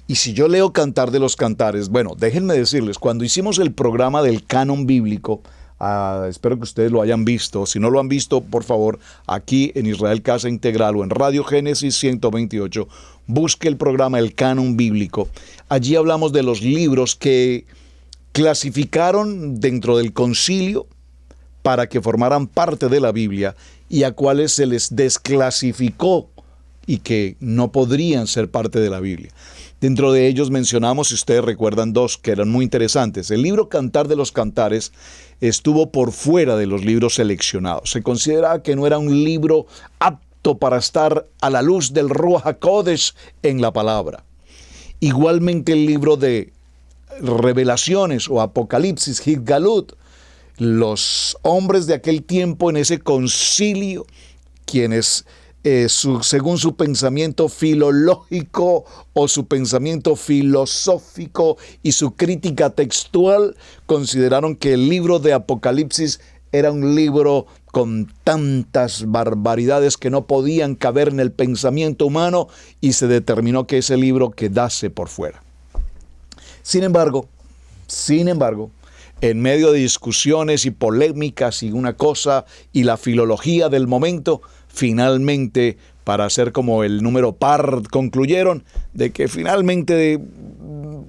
Speaker 2: Y si yo leo Cantar de los Cantares, bueno, déjenme decirles, cuando hicimos el programa del canon bíblico, espero que ustedes lo hayan visto. Si no lo han visto, por favor, aquí en Israel Casa Integral o en Radio Génesis 128, busque el programa El Canon Bíblico. Allí hablamos de los libros que clasificaron dentro del concilio para que formaran parte de la Biblia y a cuales se les desclasificó y que no podrían ser parte de la Biblia. Dentro de ellos mencionamos, si ustedes recuerdan, dos que eran muy interesantes. El libro Cantar de los Cantares estuvo por fuera de los libros seleccionados. Se consideraba que no era un libro apto para estar a la luz del Ruach HaKodesh en la palabra. Igualmente el libro de Revelaciones o Apocalipsis, Hitgalut, los hombres de aquel tiempo en ese concilio, quienes según su pensamiento filológico o su pensamiento filosófico y su crítica textual, consideraron que el libro de Apocalipsis era un libro con tantas barbaridades que no podían caber en el pensamiento humano y se determinó que ese libro quedase por fuera. Sin embargo, en medio de discusiones y polémicas y una cosa y la filología del momento, finalmente, para hacer como el número par, concluyeron de que finalmente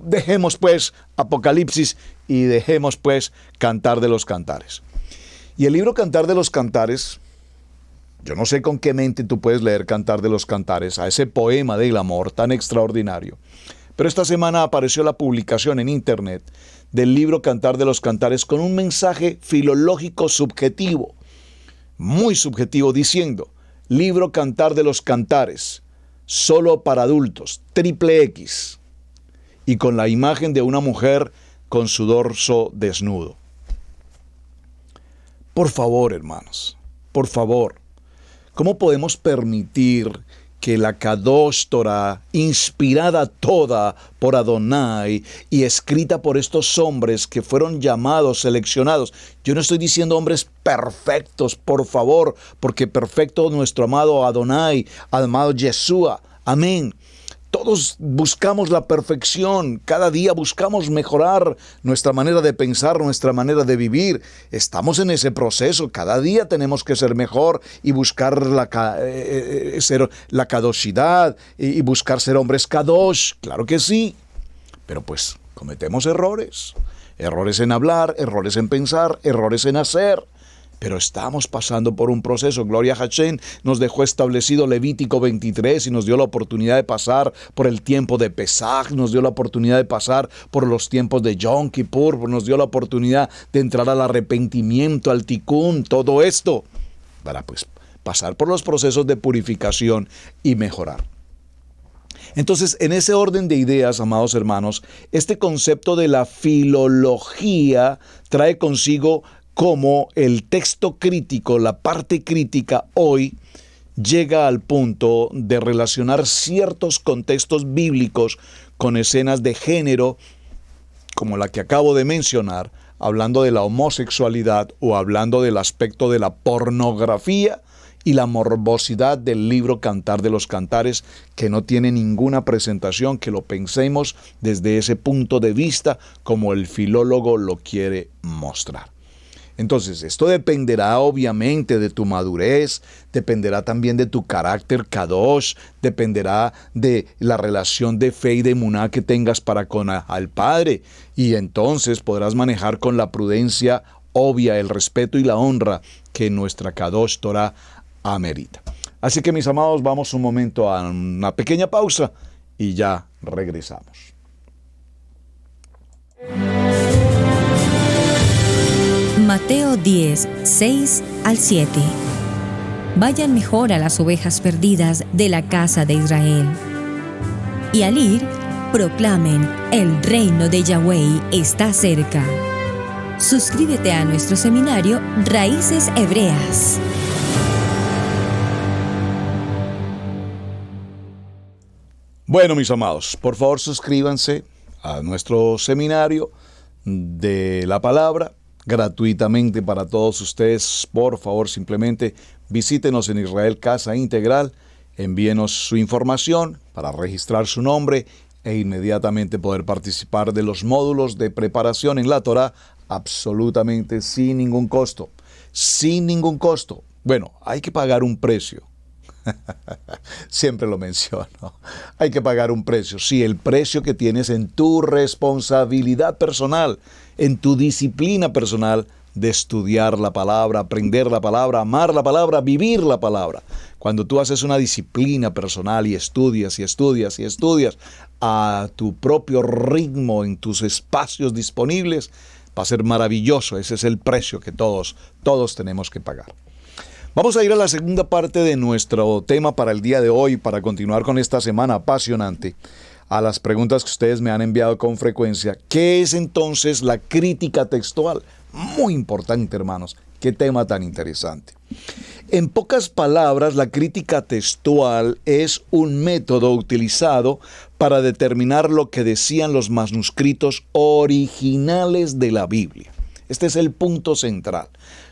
Speaker 2: dejemos pues Apocalipsis y dejemos pues Cantar de los Cantares. Y el libro Cantar de los Cantares, yo no sé con qué mente tú puedes leer Cantar de los Cantares, a ese poema del amor tan extraordinario. Pero esta semana apareció la publicación en internet del libro Cantar de los Cantares con un mensaje filológico subjetivo, muy subjetivo, diciendo: libro Cantar de los Cantares, solo para adultos, XXX, y con la imagen de una mujer con su dorso desnudo. Por favor, hermanos, por favor, ¿cómo podemos permitir que la Kadosh Torah, inspirada toda por Adonai y escrita por estos hombres que fueron llamados, seleccionados? Yo no estoy diciendo hombres perfectos, por favor, porque perfecto nuestro amado Adonai, amado Yeshua, amén. Todos buscamos la perfección, cada día buscamos mejorar nuestra manera de pensar, nuestra manera de vivir. Estamos en ese proceso, cada día tenemos que ser mejor y buscar ser la kadoshidad y buscar ser hombres kadosh, claro que sí. Pero pues cometemos errores en hablar, errores en pensar, errores en hacer. Pero estamos pasando por un proceso. Gloria a Hashem, nos dejó establecido Levítico 23 y nos dio la oportunidad de pasar por el tiempo de Pesaj, nos dio la oportunidad de pasar por los tiempos de Yom Kippur, nos dio la oportunidad de entrar al arrepentimiento, al tikkun, todo esto, para pues pasar por los procesos de purificación y mejorar. Entonces, en ese orden de ideas, amados hermanos, este concepto de la filología trae consigo cómo el texto crítico, la parte crítica hoy, llega al punto de relacionar ciertos contextos bíblicos con escenas de género, como la que acabo de mencionar, hablando de la homosexualidad o hablando del aspecto de la pornografía y la morbosidad del libro Cantar de los Cantares, que no tiene ninguna presentación, que lo pensemos desde ese punto de vista como el filólogo lo quiere mostrar. Entonces, esto dependerá obviamente de tu madurez, dependerá también de tu carácter kadosh, dependerá de la relación de fe y de emuná que tengas para con al Padre, y entonces podrás manejar con la prudencia obvia, el respeto y la honra que nuestra Kadosh Torah amerita. Así que, mis amados, vamos un momento a una pequeña pausa y ya regresamos.
Speaker 1: Mateo 10, 6 al 7. Vayan mejor a las ovejas perdidas de la casa de Israel. Y al ir, proclamen, el reino de Yahweh está cerca. Suscríbete a nuestro seminario Raíces Hebreas.
Speaker 2: Bueno, mis amados, por favor suscríbanse a nuestro seminario de la palabra gratuitamente para todos ustedes. Por favor, simplemente visítenos en Israel Casa Integral, envíenos su información para registrar su nombre e inmediatamente poder participar de los módulos de preparación en la Torá absolutamente sin ningún costo. Sin ningún costo. Bueno, hay que pagar un precio. Siempre lo menciono. Hay que pagar un precio. Sí, el precio que tienes en tu responsabilidad personal, en tu disciplina personal de estudiar la palabra, aprender la palabra, amar la palabra, vivir la palabra. Cuando tú haces una disciplina personal y estudias y estudias y estudias a tu propio ritmo en tus espacios disponibles, va a ser maravilloso. Ese es el precio que todos tenemos que pagar. Vamos a ir a la segunda parte de nuestro tema para el día de hoy, para continuar con esta semana apasionante, a las preguntas que ustedes me han enviado con frecuencia. ¿Qué es entonces la crítica textual? Muy importante, hermanos. Qué tema tan interesante. En pocas palabras, la crítica textual es un método utilizado para determinar lo que decían los manuscritos originales de la Biblia. Este es el punto central.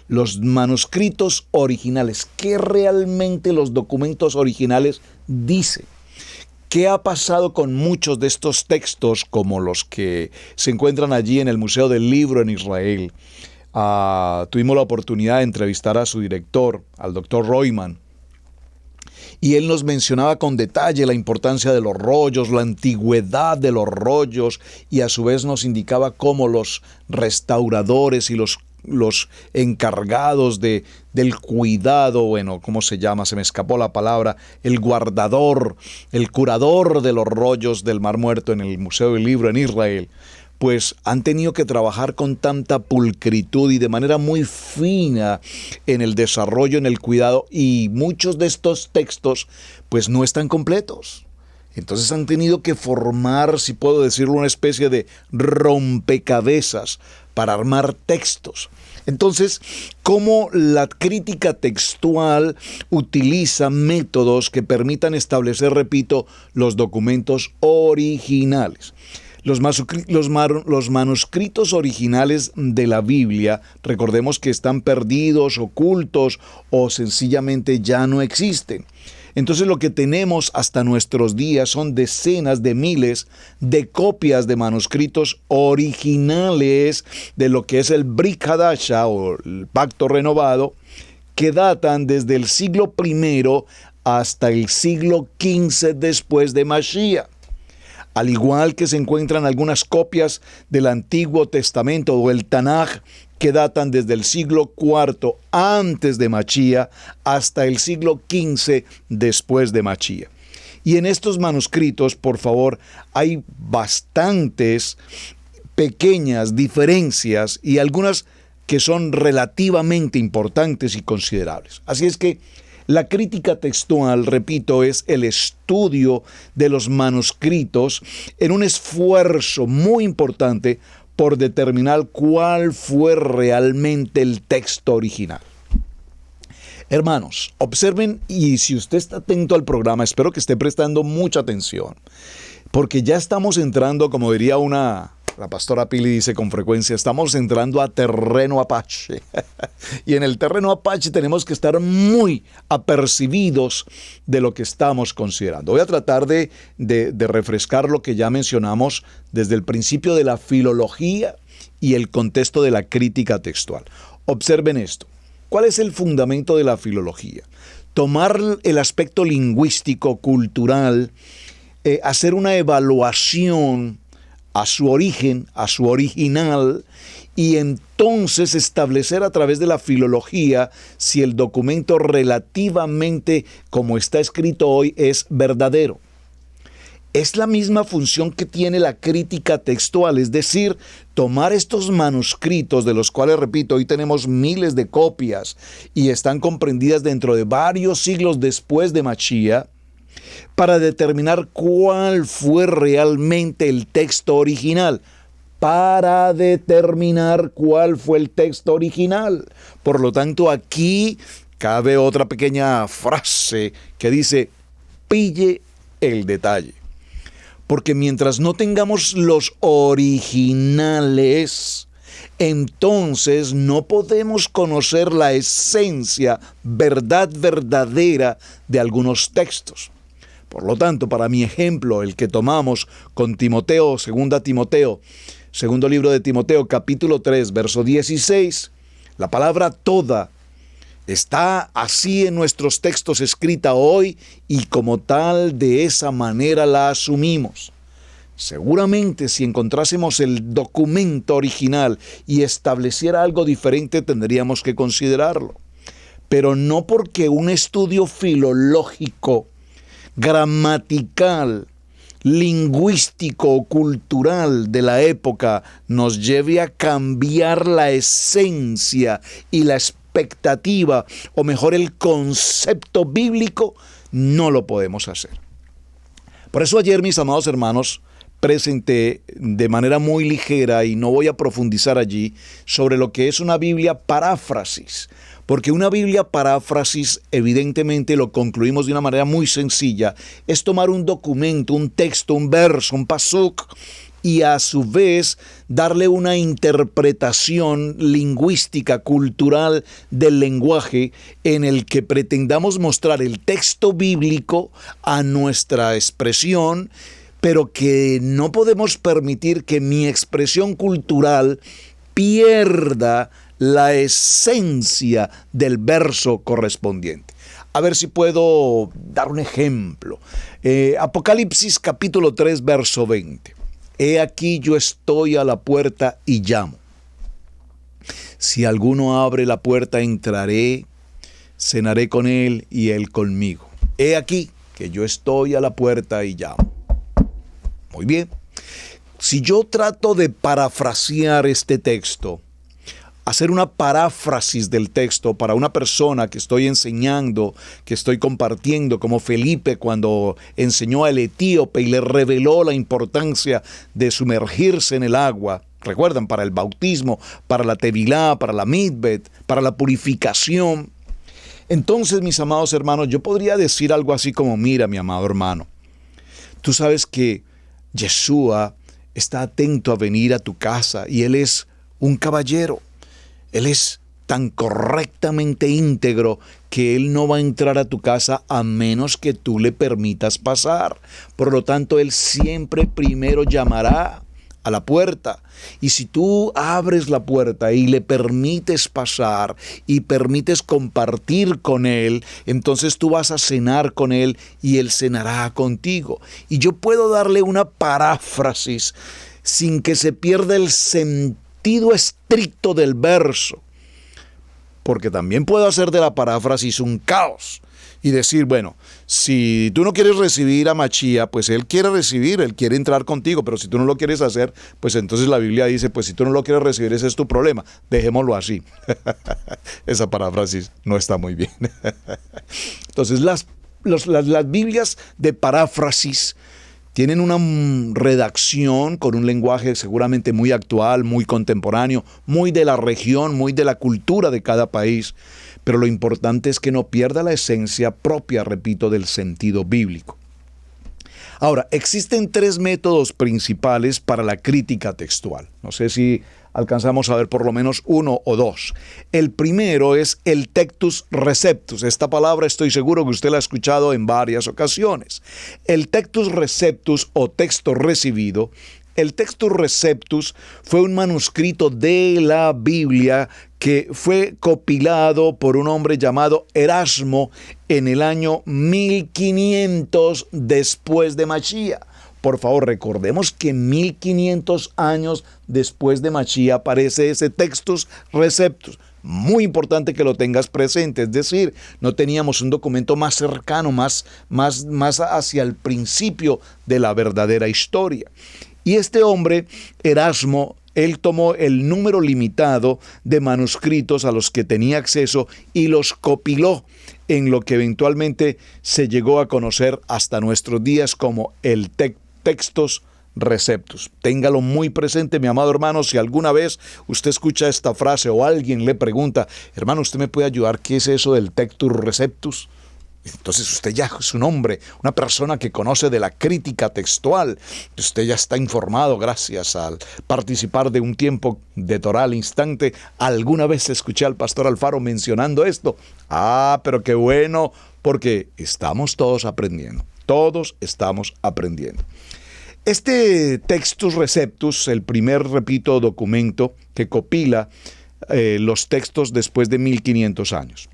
Speaker 2: Los manuscritos originales, ¿qué realmente los documentos originales dicen? ¿Qué ha pasado con muchos de estos textos, como los que se encuentran allí en el Museo del Libro en Israel? Tuvimos la oportunidad de entrevistar a su director, al doctor Royman, y él nos mencionaba con detalle la importancia de los rollos, la antigüedad de los rollos, y a su vez nos indicaba cómo los restauradores y los encargados del cuidado, bueno, ¿cómo se llama? Se me escapó la palabra, el guardador, el curador de los rollos del Mar Muerto en el Museo del Libro en Israel, pues han tenido que trabajar con tanta pulcritud y de manera muy fina en el desarrollo, en el cuidado, y muchos de estos textos pues no están completos. Entonces han tenido que formar, si puedo decirlo, una especie de rompecabezas para armar textos. Entonces, ¿cómo la crítica textual utiliza métodos que permitan establecer, repito, los documentos originales? Los manuscritos originales de la Biblia, recordemos que están perdidos, ocultos o sencillamente ya no existen. Entonces lo que tenemos hasta nuestros días son decenas de miles de copias de manuscritos originales de lo que es el Brit Hadasha o el Pacto Renovado, que datan desde el siglo I hasta el siglo XV después de Mashiach. Al igual que se encuentran algunas copias del Antiguo Testamento o el Tanaj, que datan desde el siglo IV antes de Mashiach hasta el siglo XV después de Mashiach. Y en estos manuscritos, por favor, hay bastantes pequeñas diferencias y algunas que son relativamente importantes y considerables. Así es que la crítica textual, repito, es el estudio de los manuscritos en un esfuerzo muy importante por determinar cuál fue realmente el texto original. Hermanos, observen, y si usted está atento al programa, espero que esté prestando mucha atención, porque ya estamos entrando, como diría la pastora Pili dice con frecuencia, estamos entrando a terreno apache. Y en el terreno apache tenemos que estar muy apercibidos de lo que estamos considerando. Voy a tratar de refrescar lo que ya mencionamos desde el principio de la filología y el contexto de la crítica textual. Observen esto. ¿Cuál es el fundamento de la filología? Tomar el aspecto lingüístico, cultural, hacer una evaluación a su origen, a su original, y entonces establecer a través de la filología si el documento relativamente, como está escrito hoy, es verdadero. Es la misma función que tiene la crítica textual, es decir, tomar estos manuscritos, de los cuales, repito, hoy tenemos miles de copias y están comprendidas dentro de varios siglos después de Mashiach, para determinar cuál fue realmente el texto original. Para determinar cuál fue el texto original. Por lo tanto, aquí cabe otra pequeña frase que dice, pille el detalle. Porque mientras no tengamos los originales, entonces no podemos conocer la esencia, verdad verdadera de algunos textos. Por lo tanto, para mi ejemplo, el que tomamos con Timoteo, segundo libro de Timoteo, capítulo 3, verso 16, la palabra toda está así en nuestros textos escrita hoy y como tal de esa manera la asumimos. Seguramente si encontrásemos el documento original y estableciera algo diferente tendríamos que considerarlo. Pero no porque un estudio filológico, gramatical, lingüístico o cultural de la época nos lleve a cambiar la esencia y la expectativa, o mejor el concepto bíblico, no lo podemos hacer. Por eso ayer, mis amados hermanos, presenté de manera muy ligera, y no voy a profundizar allí, sobre lo que es una Biblia paráfrasis. Porque una Biblia paráfrasis, evidentemente lo concluimos de una manera muy sencilla, es tomar un documento, un texto, un verso, un pasuk, y a su vez darle una interpretación lingüística, cultural del lenguaje en el que pretendamos mostrar el texto bíblico a nuestra expresión, pero que no podemos permitir que mi expresión cultural pierda la esencia del verso correspondiente. A ver si puedo dar un ejemplo. Apocalipsis capítulo 3, verso 20. He aquí yo estoy a la puerta y llamo. Si alguno abre la puerta, entraré, cenaré con él y él conmigo. He aquí que yo estoy a la puerta y llamo. Muy bien. Si yo trato de parafrasear este texto, hacer una paráfrasis del texto para una persona que estoy enseñando, que estoy compartiendo, como Felipe cuando enseñó al etíope y le reveló la importancia de sumergirse en el agua. Recuerdan, para el bautismo, para la tevilá, para la mitbet, para la purificación. Entonces, mis amados hermanos, yo podría decir algo así como, mira, mi amado hermano, tú sabes que Yeshua está atento a venir a tu casa y Él es un caballero. Él es tan correctamente íntegro que Él no va a entrar a tu casa a menos que tú le permitas pasar. Por lo tanto, Él siempre primero llamará a la puerta. Y si tú abres la puerta y le permites pasar y permites compartir con Él, entonces tú vas a cenar con Él y Él cenará contigo. Y yo puedo darle una paráfrasis sin que se pierda el sentido estricto del verso, porque también puedo hacer de la paráfrasis un caos y decir, bueno, si tú no quieres recibir a Machía, pues él quiere recibir, él quiere entrar contigo, pero si tú no lo quieres hacer, pues entonces la Biblia dice, pues si tú no lo quieres recibir, ese es tu problema, dejémoslo así. Esa paráfrasis no está muy bien. Entonces las Biblias de paráfrasis tienen una redacción con un lenguaje seguramente muy actual, muy contemporáneo, muy de la región, muy de la cultura de cada país. Pero lo importante es que no pierda la esencia propia, repito, del sentido bíblico. Ahora, existen tres métodos principales para la crítica textual. No sé si alcanzamos a ver por lo menos uno o dos. El primero es el tectus receptus. Esta palabra estoy seguro que usted la ha escuchado en varias ocasiones. El tectus receptus o texto recibido. El Textus Receptus fue un manuscrito de la Biblia que fue compilado por un hombre llamado Erasmo en el año 1500 después de Mashiach. Por favor, recordemos que 1500 años después de Mashiach aparece ese Textus Receptus. Muy importante que lo tengas presente, es decir, no teníamos un documento más cercano, más hacia el principio de la verdadera historia. Y este hombre, Erasmo, Él tomó el número limitado de manuscritos a los que tenía acceso y los compiló en lo que eventualmente se llegó a conocer hasta nuestros días como el Textus Receptus. Téngalo muy presente, mi amado hermano. Si alguna vez usted escucha esta frase o alguien le pregunta, hermano, ¿usted me puede ayudar? ¿Qué es eso del Textus Receptus? Entonces usted ya es un hombre, una persona que conoce de la crítica textual. Usted ya está informado gracias al participar de un tiempo de Torá al instante. Alguna vez escuché al pastor Alfaro mencionando esto. Pero qué bueno, porque estamos todos aprendiendo. Todos estamos aprendiendo. Este Textus Receptus, el primer, repito, documento que copila los textos después de 1500 años.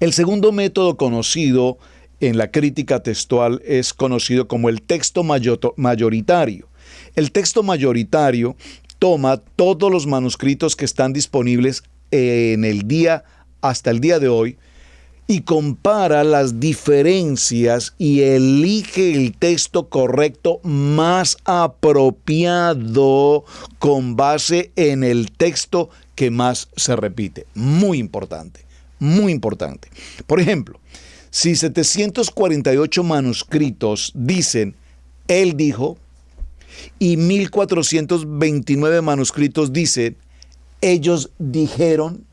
Speaker 2: El segundo método conocido en la crítica textual es conocido como el texto mayoritario. El texto mayoritario toma todos los manuscritos que están disponibles hasta el día de hoy y compara las diferencias y elige el texto correcto más apropiado con base en el texto que más se repite. Muy importante, muy importante. Por ejemplo, si 748 manuscritos dicen, él dijo, y 1429 manuscritos dicen, ellos dijeron,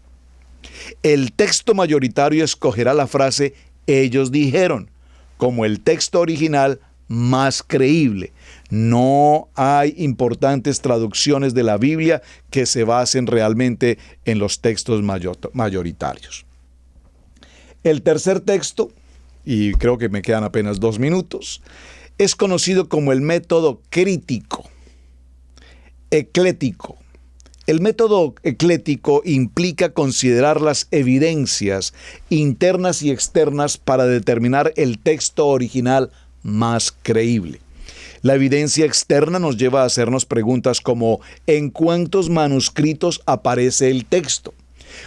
Speaker 2: el texto mayoritario escogerá la frase ellos dijeron como el texto original más creíble. No hay importantes traducciones de la Biblia que se basen realmente en los textos mayoritarios. El tercer texto, y creo que me quedan apenas 2 minutos, es conocido como el método crítico, eclético. El método eclético implica considerar las evidencias internas y externas para determinar el texto original más creíble. La evidencia externa nos lleva a hacernos preguntas como ¿en cuántos manuscritos aparece el texto?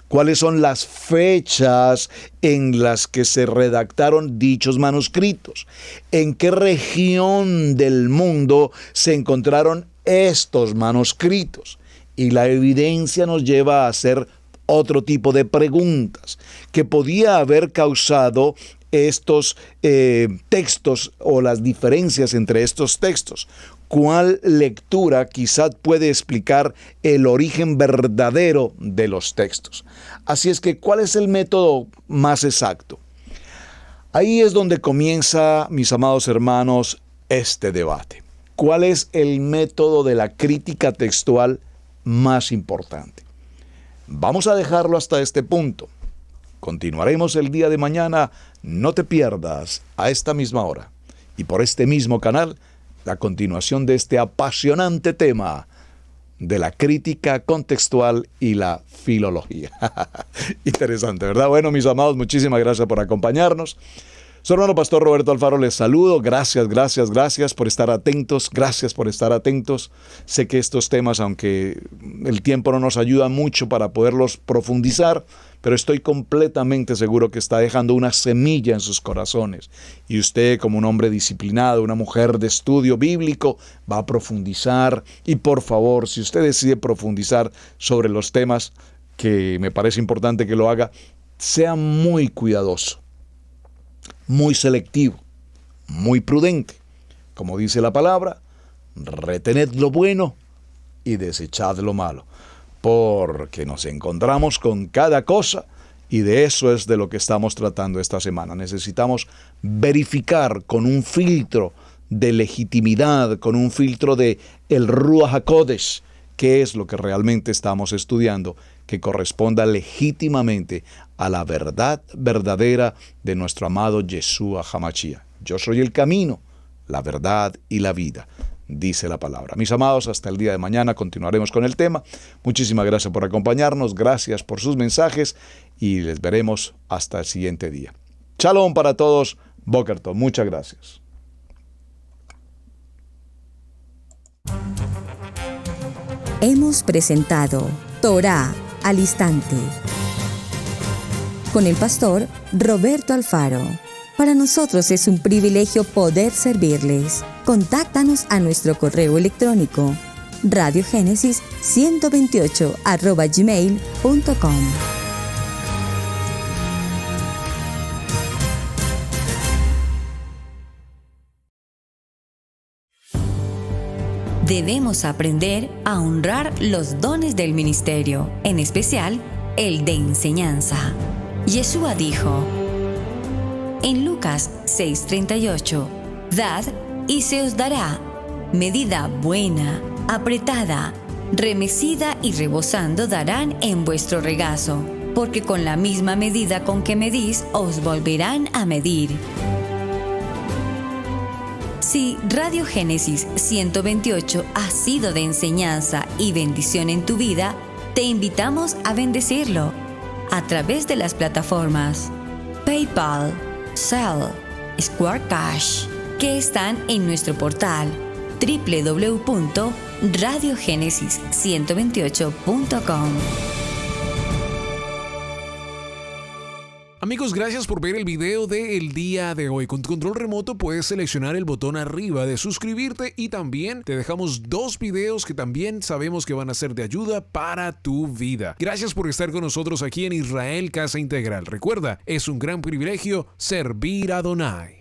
Speaker 2: ¿Cuáles son las fechas en las que se redactaron dichos manuscritos? ¿En qué región del mundo se encontraron estos manuscritos? Y la evidencia nos lleva a hacer otro tipo de preguntas que podía haber causado estos textos o las diferencias entre estos textos. ¿Cuál lectura quizás puede explicar el origen verdadero de los textos? Así es que, ¿cuál es el método más exacto? Ahí es donde comienza, mis amados hermanos, este debate. ¿Cuál es el método de la crítica textual más importante? Vamos a dejarlo hasta este punto. Continuaremos el día de mañana. No te pierdas a esta misma hora y por este mismo canal la continuación de este apasionante tema de la crítica contextual y la filología. Interesante, ¿verdad? Bueno, mis amados, muchísimas gracias por acompañarnos. Su hermano Pastor Roberto Alfaro les saludo. Gracias por estar atentos. Gracias por estar atentos. Sé que estos temas, aunque el tiempo no nos ayuda mucho para poderlos profundizar, pero estoy completamente seguro que está dejando una semilla en sus corazones. Y usted, como un hombre disciplinado, una mujer de estudio bíblico, va a profundizar. Y por favor, si usted decide profundizar sobre los temas, que me parece importante que lo haga, sea muy cuidadoso, muy selectivo, muy prudente. Como dice la palabra, retened lo bueno y desechad lo malo, porque nos encontramos con cada cosa y de eso es de lo que estamos tratando esta semana. Necesitamos verificar con un filtro de legitimidad, con un filtro de el Ruach HaKodesh, qué es lo que realmente estamos estudiando, que corresponda legítimamente a la verdad verdadera de nuestro amado Yeshua HaMashiach. Yo soy el camino, la verdad y la vida, dice la palabra. Mis amados, hasta el día de mañana continuaremos con el tema. Muchísimas gracias por acompañarnos, gracias por sus mensajes y les veremos hasta el siguiente día. Shalom para todos, Boker Tov, muchas gracias.
Speaker 1: Hemos presentado Torá al instante con el pastor Roberto Alfaro. Para nosotros es un privilegio poder servirles. Contáctanos a nuestro correo electrónico radiogénesis128@gmail.com. Debemos aprender a honrar los dones del ministerio, en especial el de enseñanza. Yeshua dijo en Lucas 6:38, «Dad y se os dará, medida buena, apretada, remecida y rebosando darán en vuestro regazo, porque con la misma medida con que medís os volverán a medir». Si Radio Génesis 128 ha sido de enseñanza y bendición en tu vida, te invitamos a bendecirlo a través de las plataformas PayPal, Zelle, Square Cash, que están en nuestro portal www.radiogenesis128.com.
Speaker 3: Amigos, gracias por ver el video del día de hoy. Con tu control remoto puedes seleccionar el botón arriba de suscribirte y también te dejamos 2 videos que también sabemos que van a ser de ayuda para tu vida. Gracias por estar con nosotros aquí en Israel Casa Integral. Recuerda, es un gran privilegio servir a Adonai.